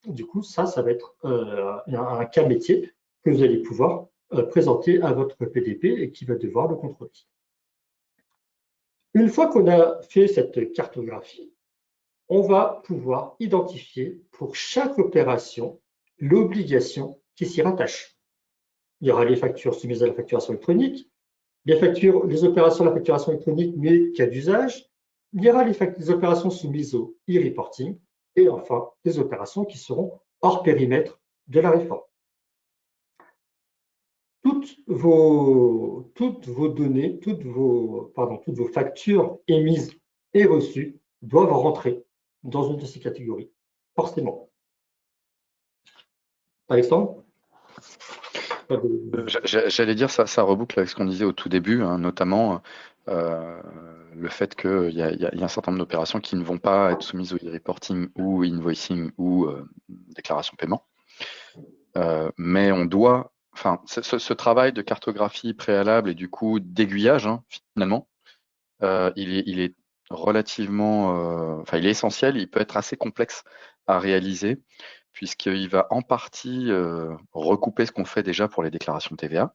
Du coup, ça va être un cas métier que vous allez pouvoir présenter à votre PDP et qui va devoir le contrôler. Une fois qu'on a fait cette cartographie, on va pouvoir identifier pour chaque opération l'obligation qui s'y rattache. Il y aura les factures soumises à la facturation électronique, les opérations de la facturation électronique, mais cas d'usage. Il y aura les opérations soumises au e-reporting et enfin les opérations qui seront hors périmètre de la réforme. Toutes vos données, toutes vos factures émises et reçues doivent rentrer dans une de ces catégories, forcément. Alexandre? J'allais dire, ça reboucle avec ce qu'on disait au tout début, hein, notamment le fait qu'il y a un certain nombre d'opérations qui ne vont pas être soumises au e-reporting ou invoicing ou déclaration paiement. Mais on doit, enfin, ce travail de cartographie préalable et du coup d'aiguillage, hein, finalement, il est relativement, enfin, il est essentiel, il peut être assez complexe à réaliser, puisqu'il va en partie recouper ce qu'on fait déjà pour les déclarations TVA.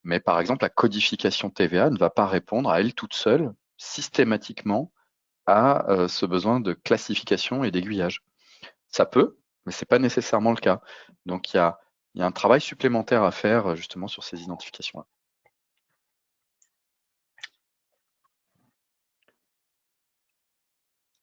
Mais par exemple, la codification TVA ne va pas répondre à elle toute seule, systématiquement, à ce besoin de classification et d'aiguillage. Ça peut, mais ce n'est pas nécessairement le cas. Donc il y a un travail supplémentaire à faire justement sur ces identifications-là.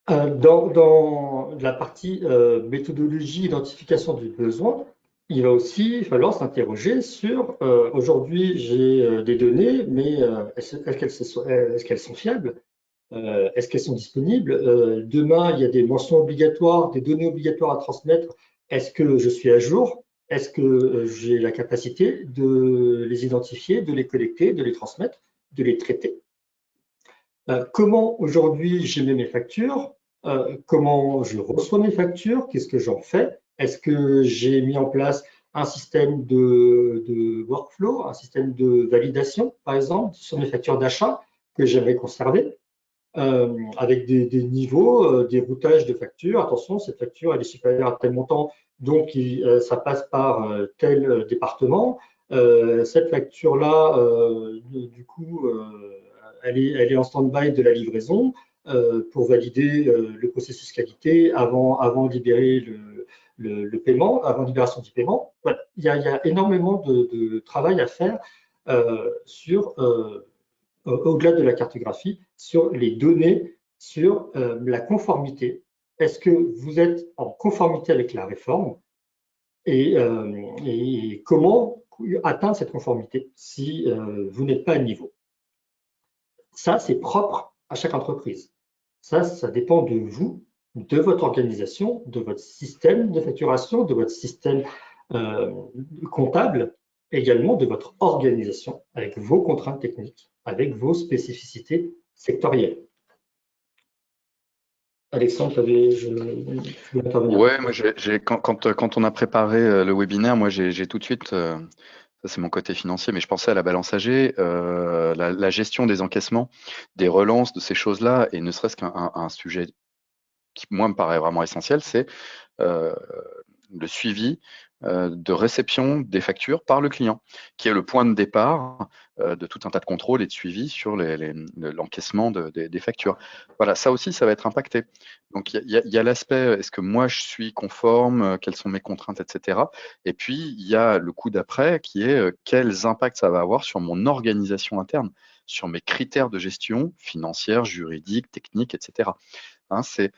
Dans la partie méthodologie, identification du besoin, il va aussi falloir s'interroger sur aujourd'hui j'ai des données, mais est-ce qu'elles sont fiables? Est-ce qu'elles sont disponibles? Demain, il y a des mentions obligatoires, des données obligatoires à transmettre. Est-ce que je suis à jour? Est-ce que j'ai la capacité de les identifier, de les collecter, de les transmettre, de les traiter? Comment aujourd'hui j'émets mes factures? Comment je reçois mes factures? Qu'est-ce que j'en fais? Est-ce que j'ai mis en place un système de workflow, un système de validation, par exemple, sur mes factures d'achat que j'aimerais conserver? Avec des niveaux, des routages de factures. Attention, cette facture elle est supérieure à tel montant, donc ça passe par tel département. Cette facture-là, du coup, elle est en stand-by de la livraison pour valider le processus qualité avant de libérer le paiement, avant libération du paiement. Voilà. Il y a énormément de travail à faire sur au-delà de la cartographie, sur les données, sur la conformité. Est-ce que vous êtes en conformité avec la réforme et comment atteindre cette conformité si vous n'êtes pas à niveau? Ça, c'est propre à chaque entreprise. Ça dépend de vous, de votre organisation, de votre système de facturation, de votre système euh, comptable, également de votre organisation, avec vos contraintes techniques, avec vos spécificités sectorielles. Alexandre, tu voulais intervenir? Ouais, moi, quand on a préparé le webinaire, moi, j'ai tout de suite, ça c'est mon côté financier, mais je pensais à la balance AG, la gestion des encaissements, des relances, de ces choses-là, et ne serait-ce qu'un sujet qui, moi, me paraît vraiment essentiel, c'est euh, le suivi de réception des factures par le client, qui est le point de départ de tout un tas de contrôles et de suivi sur l'encaissement des factures. Voilà, ça aussi, ça va être impacté. Donc, il y a l'aspect, est-ce que moi, je suis conforme, quelles sont mes contraintes, etc. Et puis, il y a le coup d'après, qui est quels impacts ça va avoir sur mon organisation interne. sur mes critères de gestion financière, juridique, technique, etc. Hein, c'est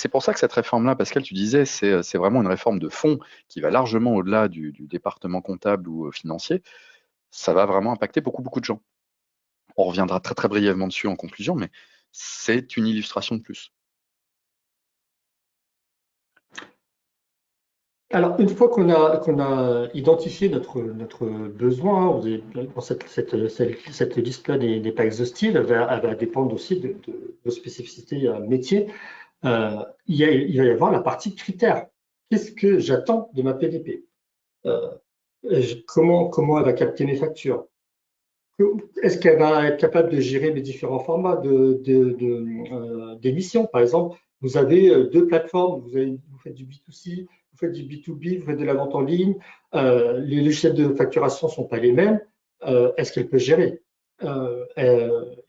pour ça que cette réforme-là, Pascal, tu disais, c'est vraiment une réforme de fond qui va largement au-delà du département comptable ou financier. Ça va vraiment impacter beaucoup, beaucoup de gens. On reviendra très, très brièvement dessus en conclusion, mais c'est une illustration de plus. Alors, une fois qu'on a identifié notre besoin, hein, bon, cette liste-là n'est pas exhaustive, elle va dépendre aussi de vos spécificités métiers. Il va y avoir la partie critères. Qu'est-ce que j'attends de ma PDP? Comment elle va capter mes factures? Est-ce qu'elle va être capable de gérer mes différents formats d'émissions? Par exemple, vous avez deux plateformes, vous faites du B2C, vous faites du B2B, vous faites de la vente en ligne, les logiciels de facturation ne sont pas les mêmes. Est-ce qu'elle peut gérer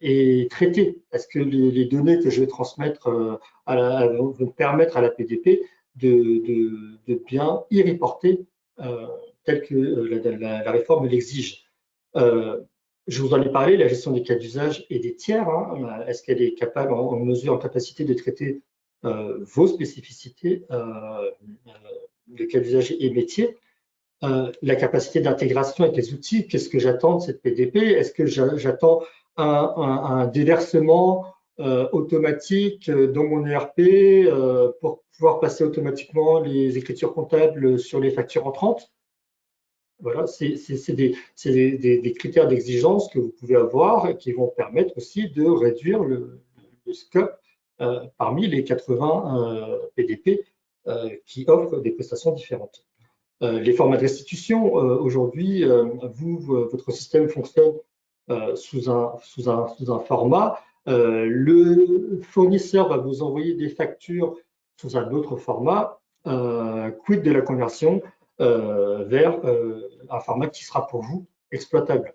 et traiter? Est-ce que les données que je vais transmettre vont permettre à la PDP de bien y reporter tel que la réforme l'exige? Euh, je vous en ai parlé, la gestion des cas d'usage et des tiers. Hein, est-ce qu'elle est capable, en mesure, en capacité de traiter vos spécificités de cas d'usage et métiers? La capacité d'intégration avec les outils, qu'est-ce que j'attends de cette PDP? Est-ce que j'attends un déversement automatique dans mon ERP pour pouvoir passer automatiquement les écritures comptables sur les factures entrantes? Voilà, c'est des critères d'exigence que vous pouvez avoir et qui vont permettre aussi de réduire le scope parmi les 80 PDP qui offrent des prestations différentes. Les formats de restitution, aujourd'hui, votre système fonctionne sous un format. Le fournisseur va vous envoyer des factures sous un autre format. Quid de la conversion vers un format qui sera pour vous exploitable?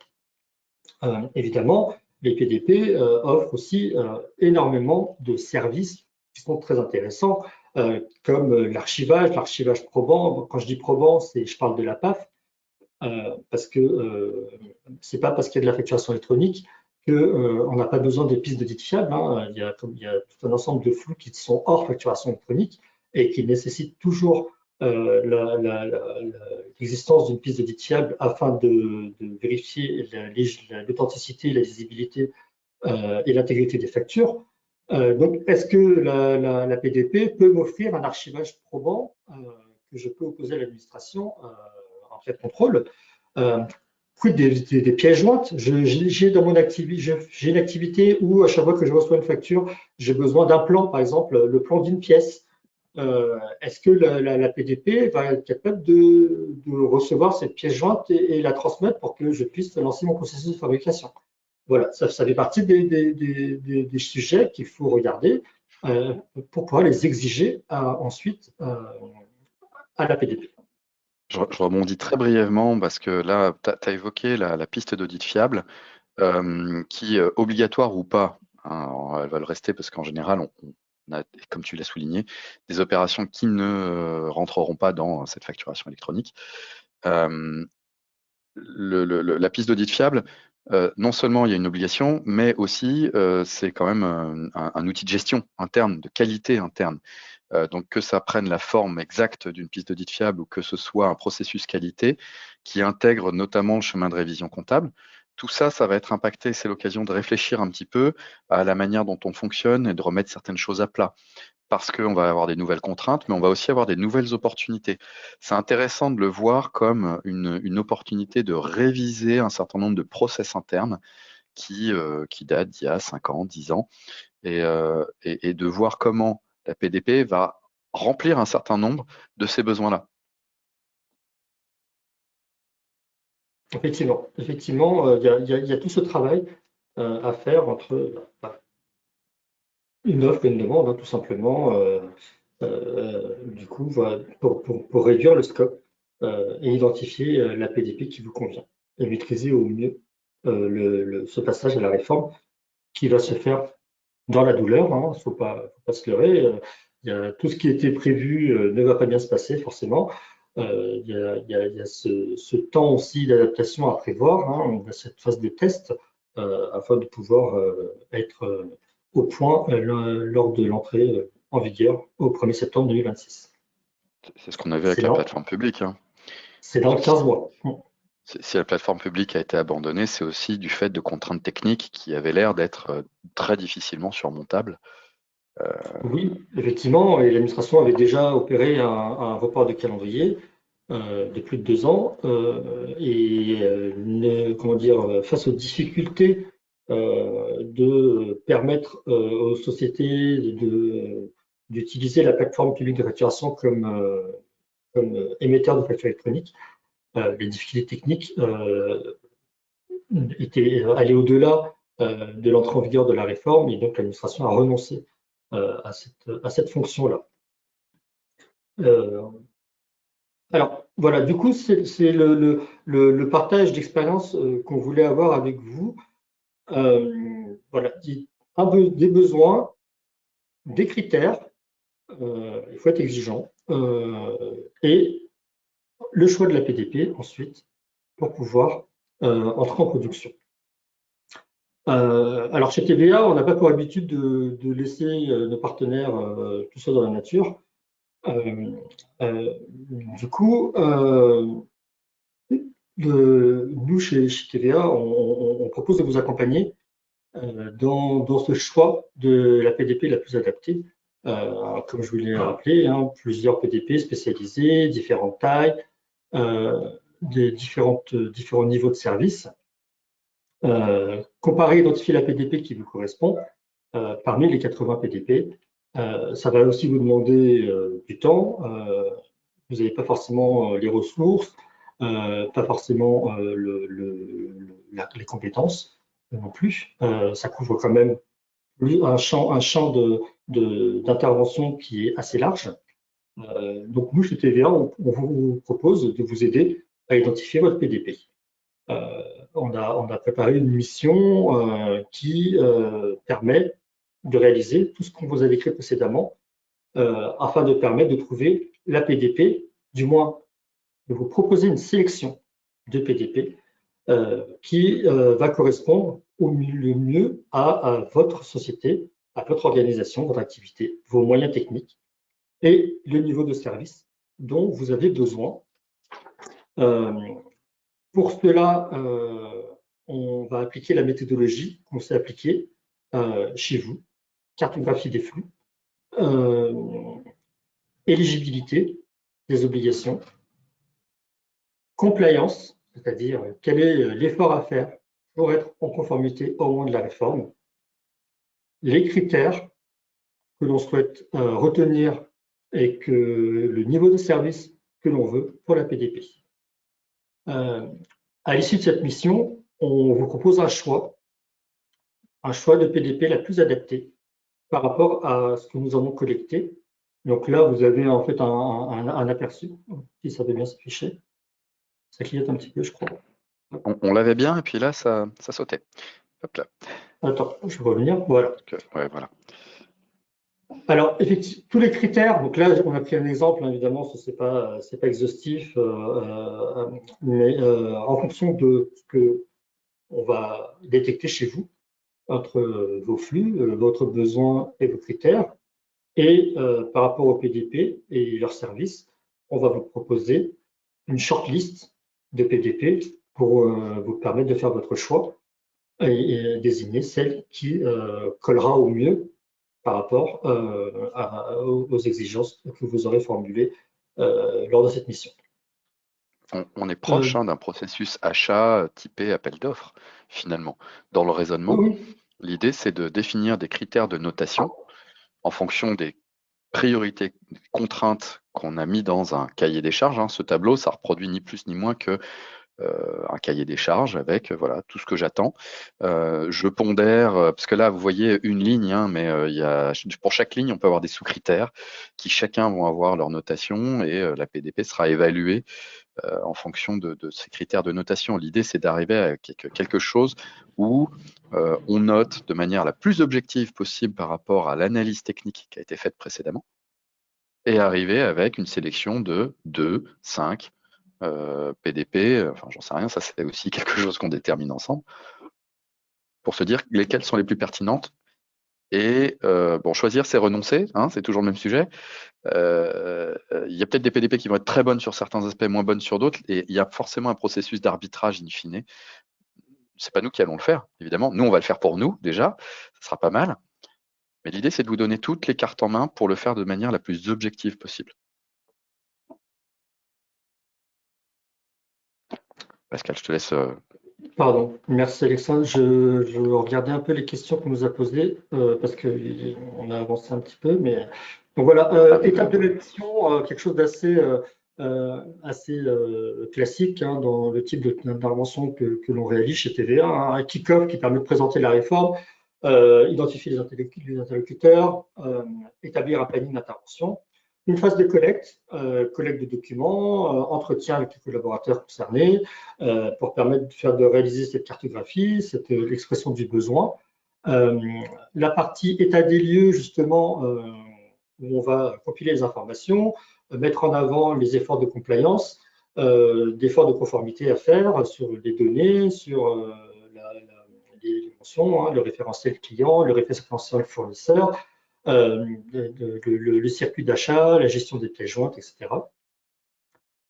Évidemment, les PDP offrent aussi énormément de services qui sont très intéressants, comme l'archivage probant. Quand je dis probant, je parle de la PAF, parce que c'est pas parce qu'il y a de la facturation électronique qu'on n'a pas besoin des pistes d'audit fiables. Hein. Il y a tout un ensemble de flux qui sont hors facturation électronique et qui nécessitent toujours l'existence d'une piste d'audit fiable afin de vérifier l'authenticité, la lisibilité et l'intégrité des factures. Donc, est-ce que la PDP peut m'offrir un archivage probant que je peux opposer à l'administration en cas de contrôle? Quid des pièces jointes? J'ai dans mon activité, j'ai une activité où à chaque fois que je reçois une facture, j'ai besoin d'un plan, par exemple le plan d'une pièce. Est-ce que la PDP va être capable de recevoir cette pièce jointe et la transmettre pour que je puisse lancer mon processus de fabrication? Voilà, ça fait partie des sujets qu'il faut regarder pour pouvoir les exiger ensuite à la PDP. Je rebondis très brièvement parce que là, tu as évoqué la piste d'audit fiable qui, obligatoire ou pas, hein, elle va le rester parce qu'en général, on a, comme tu l'as souligné, des opérations qui ne rentreront pas dans cette facturation électronique. La piste d'audit fiable, non seulement il y a une obligation, mais aussi c'est quand même un outil de gestion interne, de qualité interne. Donc que ça prenne la forme exacte d'une piste d'audit fiable ou que ce soit un processus qualité qui intègre notamment le chemin de révision comptable, tout ça, ça va être impacté. C'est l'occasion de réfléchir un petit peu à la manière dont on fonctionne et de remettre certaines choses à plat parce qu'on va avoir des nouvelles contraintes, mais on va aussi avoir des nouvelles opportunités. C'est intéressant de le voir comme une opportunité de réviser un certain nombre de process internes qui datent d'il y a 5 ans, 10 ans, et de voir comment la PDP va remplir un certain nombre de ces besoins-là. Effectivement, il y a tout ce travail à faire entre une offre et une demande, hein, tout simplement. Du coup, voilà, pour réduire le scope et identifier la PDP qui vous convient et maîtriser au mieux ce passage à la réforme qui va se faire dans la douleur. Hein, faut pas se leurrer. Tout ce qui était prévu ne va pas bien se passer forcément. Il y a ce temps aussi d'adaptation à prévoir. Hein, on a cette phase de test afin de pouvoir être au point lors de l'entrée en vigueur au 1er septembre 2026. C'est ce qu'on avait C'est avec la dans, plateforme publique, hein. c'est dans 15 mois. Si la plateforme publique a été abandonnée, c'est aussi du fait de contraintes techniques qui avaient l'air d'être très difficilement surmontables. Oui, effectivement, et l'administration avait déjà opéré un report de calendrier de plus de 2 ans comment dire, face aux difficultés de permettre aux sociétés d'utiliser la plateforme publique de facturation comme émetteur de factures électroniques, les difficultés techniques allaient au-delà de l'entrée en vigueur de la réforme et donc l'administration a renoncé à cette fonction-là. Euh, alors voilà, du coup, c'est le partage d'expérience qu'on voulait avoir avec vous. Voilà, des besoins, des critères, il faut être exigeant, et le choix de la PDP ensuite pour pouvoir entrer en production. Alors chez TVA, on n'a pas pour habitude de laisser nos partenaires tout seuls dans la nature. Euh, du coup, nous, chez TVA, on propose de vous accompagner dans ce choix de la PDP la plus adaptée. Comme je vous l'ai rappelé, hein, plusieurs PDP spécialisés, différentes tailles, différents niveaux de service. Comparer, identifier la PDP qui vous correspond parmi les 80 PDP. Ça va aussi vous demander du temps. Vous n'avez pas forcément les ressources, pas forcément les compétences non plus. Ça couvre quand même un champ d'intervention qui est assez large. Donc nous, chez TVA, on vous propose de vous aider à identifier votre PDP. On a préparé une mission qui permet de réaliser tout ce qu'on vous a décrit précédemment afin de permettre de trouver la PDP, du moins de vous proposer une sélection de PDP qui va correspondre le mieux à votre société, à votre organisation, votre activité, vos moyens techniques et le niveau de service dont vous avez besoin. Pour cela, on va appliquer la méthodologie qu'on s'est appliquée chez vous, cartographie des flux, éligibilité des obligations, compliance, c'est-à-dire quel est l'effort à faire pour être en conformité au moment de la réforme, les critères que l'on souhaite retenir et que le niveau de service que l'on veut pour la PDP. À l'issue de cette mission, on vous propose un choix de PDP la plus adaptée par rapport à ce que nous avons collecté. Donc là, vous avez en fait un aperçu, si ça veut bien s'afficher. Ça clignote un petit peu, je crois. On l'avait bien, et puis là, ça sautait. Hop là. Attends, je vais revenir. Voilà. Ouais, voilà. Alors, effectivement, tous les critères, donc là, on a pris un exemple, hein, évidemment, ce n'est pas exhaustif, mais en fonction de ce qu'on va détecter chez vous, entre vos flux, votre besoin et vos critères, et par rapport au PDP et leurs services, on va vous proposer une shortlist de PDP pour vous permettre de faire votre choix et désigner celle qui collera au mieux par rapport aux exigences que vous aurez formulées lors de cette mission. On est proche d'un processus achat typé appel d'offres, finalement. Dans le raisonnement, Oui, l'idée, c'est de définir des critères de notation en fonction des priorités, des contraintes qu'on a mis dans un cahier des charges, hein. Ce tableau, ça reproduit ni plus ni moins que un cahier des charges avec voilà tout ce que j'attends. Je pondère, parce que là, vous voyez une ligne, hein, mais pour chaque ligne, on peut avoir des sous-critères qui chacun vont avoir leur notation et la PDP sera évaluée en fonction de ces critères de notation. L'idée, c'est d'arriver à quelque chose où on note de manière la plus objective possible par rapport à l'analyse technique qui a été faite précédemment et arriver avec une sélection de 2, 5 PDP, enfin j'en sais rien, ça c'est aussi quelque chose qu'on détermine ensemble, pour se dire lesquelles sont les plus pertinentes. Et bon, choisir, c'est renoncer, hein, c'est toujours le même sujet. Il y a peut-être des PDP qui vont être très bonnes sur certains aspects, moins bonnes sur d'autres, et il y a forcément un processus d'arbitrage in fine. C'est pas nous qui allons le faire, évidemment. Nous, on va le faire pour nous, déjà, ça sera pas mal. Mais l'idée, c'est de vous donner toutes les cartes en main pour le faire de manière la plus objective possible. Pascal, je te laisse. Pardon, merci Alexandre. Je regardais un peu les questions qu'on nous a posées parce qu'on a avancé un petit peu. Mais donc voilà, étape de la mission, quelque chose d'assez assez classique hein, dans le type d'intervention que l'on réalise chez TVA. Hein, un kick-off qui permet de présenter la réforme, identifier les interlocuteurs, établir un planning d'intervention. Une phase de collecte, collecte de documents, entretien avec les collaborateurs concernés, pour permettre de réaliser cette cartographie, l'expression du besoin. La partie état des lieux, justement, où on va compiler les informations, mettre en avant les efforts de compliance, d'efforts de conformité à faire sur les données, sur les mentions, hein, le référentiel client, le référentiel fournisseur, le circuit d'achat, la gestion des pièces jointes, etc.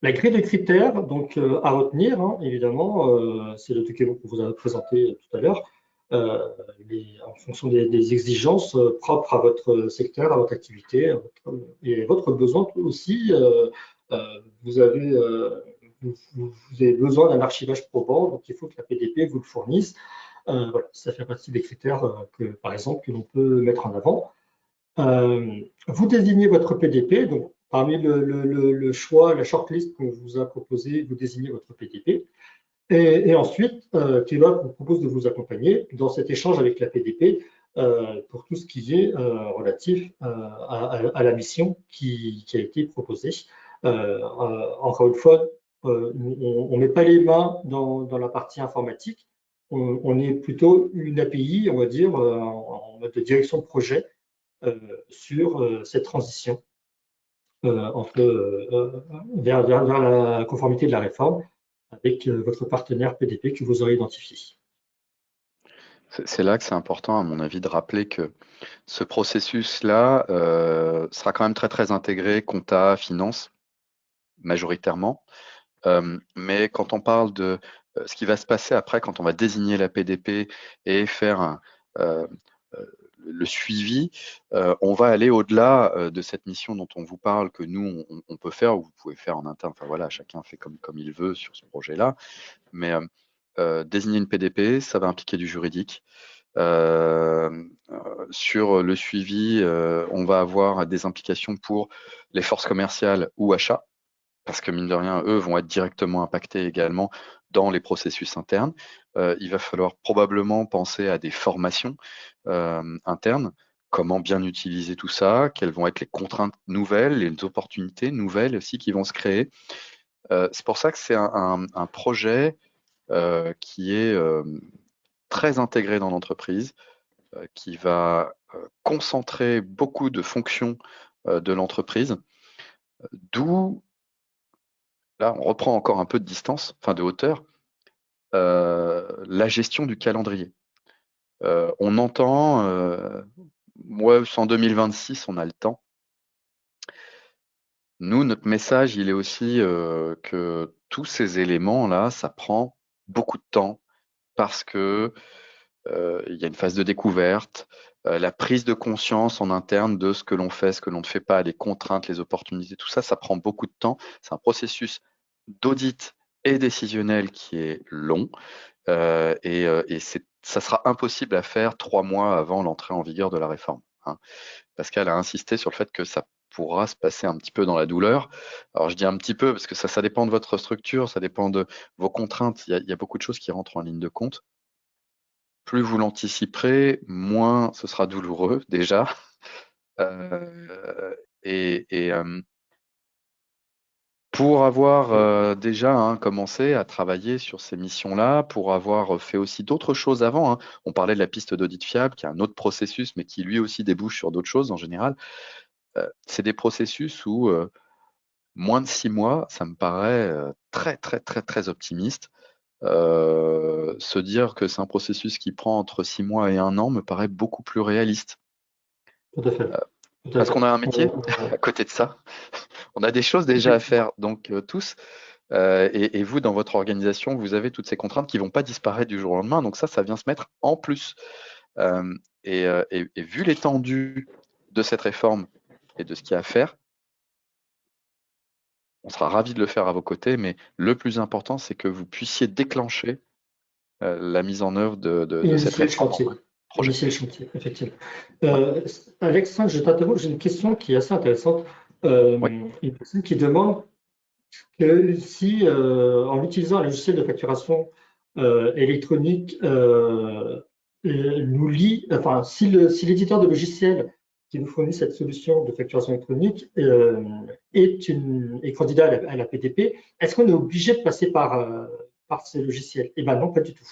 La grille de critères donc, à retenir, hein, évidemment, c'est le document que vous avez présenté tout à l'heure, en fonction des exigences propres à votre secteur, à votre activité et à votre besoin aussi. Vous avez, vous avez besoin d'un archivage probant, donc il faut que la PDP vous le fournisse. Voilà, ça fait partie des critères par exemple, que l'on peut mettre en avant. Vous désignez votre PDP, donc parmi le choix, la shortlist qu'on vous a proposé, vous désignez votre PDP. Et ensuite, Keylog vous propose de vous accompagner dans cet échange avec la PDP pour tout ce qui est relatif à la mission qui a été proposée. Encore une fois, on ne met pas les mains dans la partie informatique. On est plutôt une API, on va dire, en mode de direction de projet sur cette transition vers la conformité de la réforme avec votre partenaire PDP que vous aurez identifié. C'est là que c'est important, à mon avis, de rappeler que ce processus-là sera quand même très très intégré, compta, finance, majoritairement. Mais quand on parle de ce qui va se passer après, quand on va désigner la PDP et faire euh, euh, le suivi, on va aller au-delà de cette mission dont on vous parle, que nous, on peut faire, ou vous pouvez faire en interne. Enfin voilà, chacun fait comme il veut sur ce projet-là. Mais désigner une PDP, ça va impliquer du juridique. Sur le suivi, on va avoir des implications pour les forces commerciales ou achats, parce que mine de rien, eux vont être directement impactés également dans les processus internes. Il va falloir probablement penser à des formations internes, comment bien utiliser tout ça, quelles vont être les contraintes nouvelles, les opportunités nouvelles aussi qui vont se créer. C'est pour ça que c'est un projet qui est très intégré dans l'entreprise, qui va concentrer beaucoup de fonctions de l'entreprise, d'où, là, on reprend encore un peu de distance, enfin de hauteur, la gestion du calendrier. On entend, ouais, en 2026, on a le temps. Nous, notre message, il est aussi que tous ces éléments-là, ça prend beaucoup de temps parce que il y a une phase de découverte, la prise de conscience en interne de ce que l'on fait, ce que l'on ne fait pas, les contraintes, les opportunités, tout ça, ça prend beaucoup de temps. C'est un processus d'audit et décisionnel qui est long et ça sera impossible à faire 3 mois avant l'entrée en vigueur de la réforme, hein. Pascal a insisté sur le fait que ça pourra se passer un petit peu dans la douleur. Alors je dis un petit peu parce que ça dépend de votre structure, ça dépend de vos contraintes. Il y a beaucoup de choses qui rentrent en ligne de compte. Plus vous l'anticiperez, moins ce sera douloureux déjà. Euh, et pour avoir déjà commencé à travailler sur ces missions-là, pour avoir fait aussi d'autres choses avant, hein. On parlait de la piste d'audit fiable, qui est un autre processus, mais qui lui aussi débouche sur d'autres choses en général. C'est des processus où moins de 6 mois, ça me paraît très très très très optimiste. Se dire que c'est un processus qui prend entre 6 mois et 1 an me paraît beaucoup plus réaliste. Tout à fait. Tout à Parce qu'on a fait. un métier à côté de ça. On a des choses déjà à Effectivement. faire, donc tous. Et vous, dans votre organisation, vous avez toutes ces contraintes qui vont pas disparaître du jour au lendemain. Donc ça vient se mettre en plus. Euh, et vu l'étendue de cette réforme et de ce qu'il y a à faire, on sera ravis de le faire à vos côtés. Mais le plus important, c'est que vous puissiez déclencher la mise en œuvre de cette Initier le réforme en chantier. vrai. Projet. Initier le chantier, effectivement. Ouais. Alexandre, je t'interromps, j'ai une question qui est assez intéressante. Ouais. Une personne qui demande que si, en utilisant un logiciel de facturation électronique, nous lie, enfin, si l'éditeur de logiciel qui nous fournit cette solution de facturation électronique est candidat à la PDP, est-ce qu'on est obligé de passer par ces logiciels? Eh bien non, pas du tout.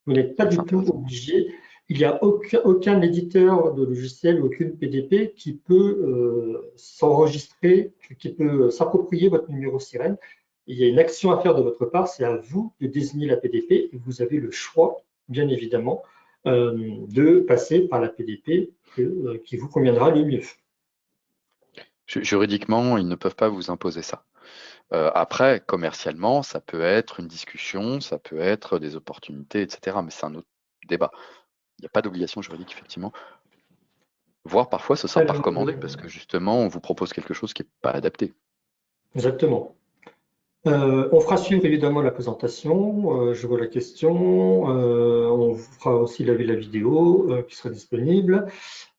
Vous n'êtes pas Ça, c'est du tout intéressant. obligé. Il n'y a aucun éditeur de logiciel, aucune PDP qui peut s'enregistrer, qui peut s'approprier votre numéro sirène. Il y a une action à faire de votre part, c'est à vous de désigner la PDP et vous avez le choix, bien évidemment, de passer par la PDP qui vous conviendra le mieux. Juridiquement, ils ne peuvent pas vous imposer ça. Après, commercialement, ça peut être une discussion, ça peut être des opportunités, etc. Mais c'est un autre débat. Il n'y a pas d'obligation juridique, effectivement. Voire parfois, ce sera pas recommandé parce que justement, on vous propose quelque chose qui n'est pas adapté. Exactement. On fera suivre évidemment la présentation, je vois la question, on vous fera aussi la vidéo qui sera disponible.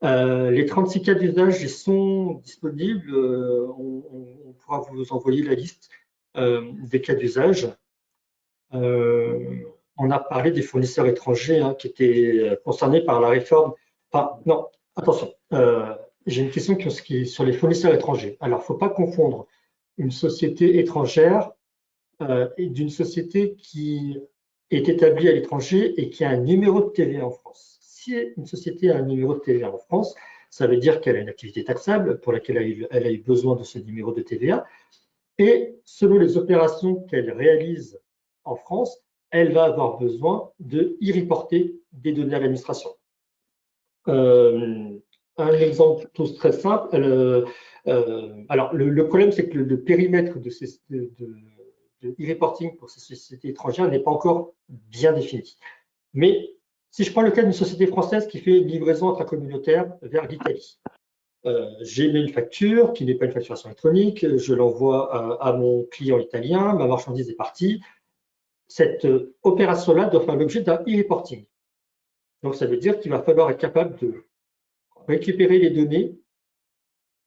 Les 36 cas d'usage ils sont disponibles, on pourra vous envoyer la liste des cas d'usage. On a parlé des fournisseurs étrangers hein, qui étaient concernés par la réforme. Enfin, non, attention, j'ai une question qui est sur les fournisseurs étrangers. Alors, il ne faut pas confondre une société étrangère et d'une société qui est établie à l'étranger et qui a un numéro de TVA en France. Si une société a un numéro de TVA en France, ça veut dire qu'elle a une activité taxable pour laquelle elle a eu besoin de ce numéro de TVA. Et selon les opérations qu'elle réalise en France, elle va avoir besoin de y reporter des données à l'administration. Un exemple très simple. Alors, le problème, c'est que le périmètre de e-reporting pour ces sociétés étrangères n'est pas encore bien défini. Mais si je prends le cas d'une société française qui fait une livraison intracommunautaire vers l'Italie, j'émets une facture qui n'est pas une facturation électronique, je l'envoie à mon client italien, ma marchandise est partie. Cette opération-là doit faire l'objet d'un e-reporting. Donc, ça veut dire qu'il va falloir être capable de récupérer les données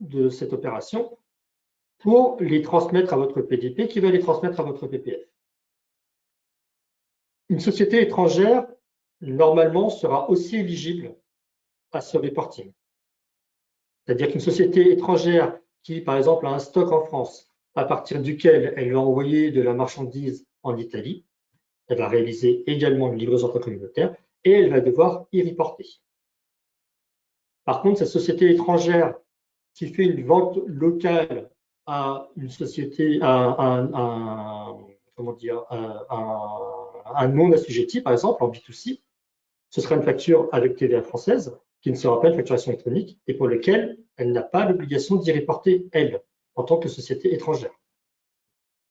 de cette opération pour les transmettre à votre PDP qui va les transmettre à votre PPF. Une société étrangère, normalement, sera aussi éligible à ce reporting. C'est-à-dire qu'une société étrangère qui, par exemple, a un stock en France, à partir duquel elle va envoyer de la marchandise en Italie, elle va réaliser également une livraison intracommunautaire et elle va devoir y reporter. Par contre, cette société étrangère qui fait une vente locale à une société, comment dire, un non assujetti, par exemple, en B2C, ce sera une facture avec TVA française qui ne sera pas une facturation électronique et pour laquelle elle n'a pas l'obligation d'y reporter, elle, en tant que société étrangère.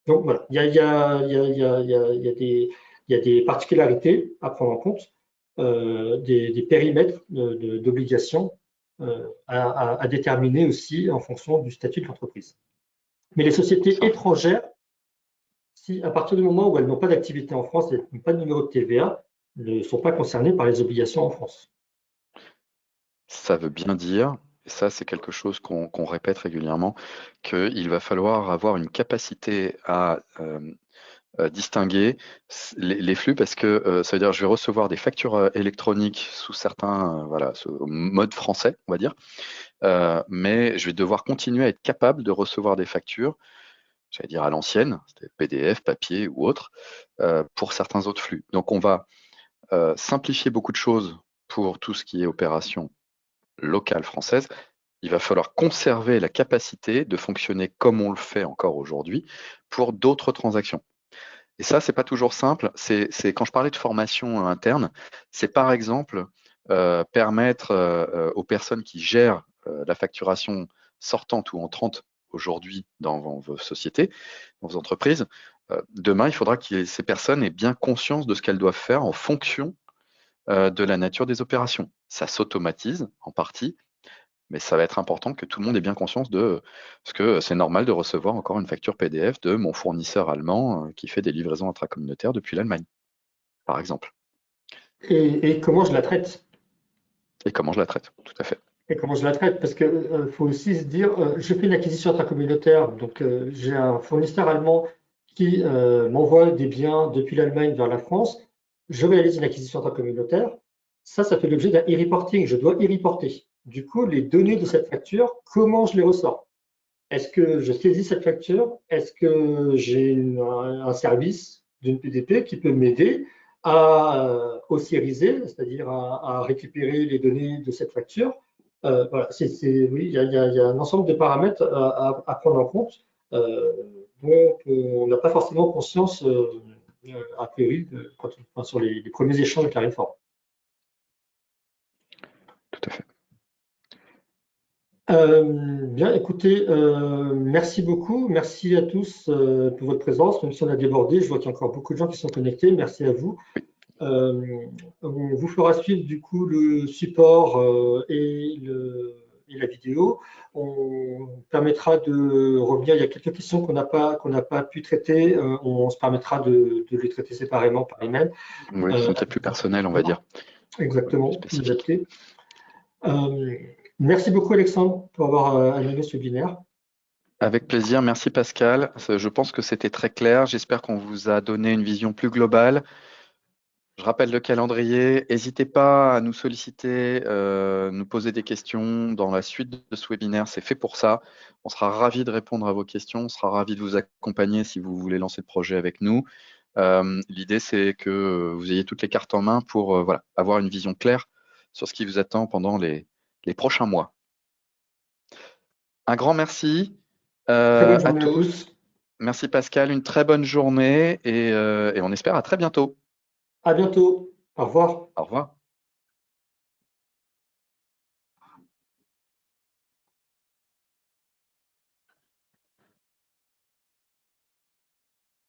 Donc voilà, il y a des particularités à prendre en compte, des périmètres d'obligations à déterminer aussi en fonction du statut de l'entreprise. Mais les sociétés étrangères, si à partir du moment où elles n'ont pas d'activité en France et n'ont pas de numéro de TVA, ne sont pas concernées par les obligations en France. Ça veut bien dire, et ça c'est quelque chose qu'on répète régulièrement, qu'il va falloir avoir une capacité à distinguer les flux parce que ça veut dire que je vais recevoir des factures électroniques sous certains voilà, mode français, on va dire, mais je vais devoir continuer à être capable de recevoir des factures, j'allais dire à l'ancienne, c'était PDF, papier ou autre, pour certains autres flux. Donc on va simplifier beaucoup de choses pour tout ce qui est opération locale française. Il va falloir conserver la capacité de fonctionner comme on le fait encore aujourd'hui pour d'autres transactions. Et ça, c'est pas toujours simple. C'est quand je parlais de formation interne, c'est par exemple permettre aux personnes qui gèrent la facturation sortante ou entrante aujourd'hui dans vos sociétés, dans vos entreprises, demain, il faudra que ces personnes aient bien conscience de ce qu'elles doivent faire en fonction de la nature des opérations. Ça s'automatise en partie, mais ça va être important que tout le monde ait bien conscience de ce que c'est normal de recevoir encore une facture PDF de mon fournisseur allemand qui fait des livraisons intracommunautaires depuis l'Allemagne, par exemple. Et comment je la traite? Et comment je la traite, tout à fait. Et comment je la traite? Parce que faut aussi se dire, je fais une acquisition intracommunautaire, donc j'ai un fournisseur allemand qui m'envoie des biens depuis l'Allemagne vers la France. Je réalise une acquisition intracommunautaire. Ça fait l'objet d'un e-reporting. Je dois e-reporter. Du coup, les données de cette facture, comment je les ressors? Est-ce que je saisis cette facture? Est-ce que j'ai un service d'une PDP qui peut m'aider à ossériser, c'est-à-dire à récupérer les données de cette facture? Voilà, oui, il y a un ensemble de paramètres à prendre en compte dont on n'a pas forcément conscience a priori sur les premiers échanges avec la réforme. Tout à fait. Bien, écoutez, merci beaucoup. Merci à tous pour votre présence. Même si on a débordé, je vois qu'il y a encore beaucoup de gens qui sont connectés. Merci à vous. Euh, on vous fera suivre du coup le support et la vidéo. On permettra de revenir. Il y a quelques questions qu'on n'a pas pu traiter. On se permettra de les traiter séparément par email. Oui, qui sont peut-être plus personnels, on va dire, plus Exactement, plus spécifiques. adapté. Euh, Merci beaucoup Alexandre pour avoir animé ce webinaire. Avec plaisir, merci Pascal. Je pense que c'était très clair. J'espère qu'on vous a donné une vision plus globale. Je rappelle le calendrier. N'hésitez pas à nous solliciter, nous poser des questions dans la suite de ce webinaire. C'est fait pour ça. On sera ravis de répondre à vos questions. On sera ravis de vous accompagner si vous voulez lancer le projet avec nous. L'idée, c'est que vous ayez toutes les cartes en main pour voilà, avoir une vision claire sur ce qui vous attend pendant les prochains mois. Un grand merci Très bonne à journée à tous. tous. Merci Pascal, une très bonne journée et on espère à très bientôt. À bientôt. Au revoir. Au revoir.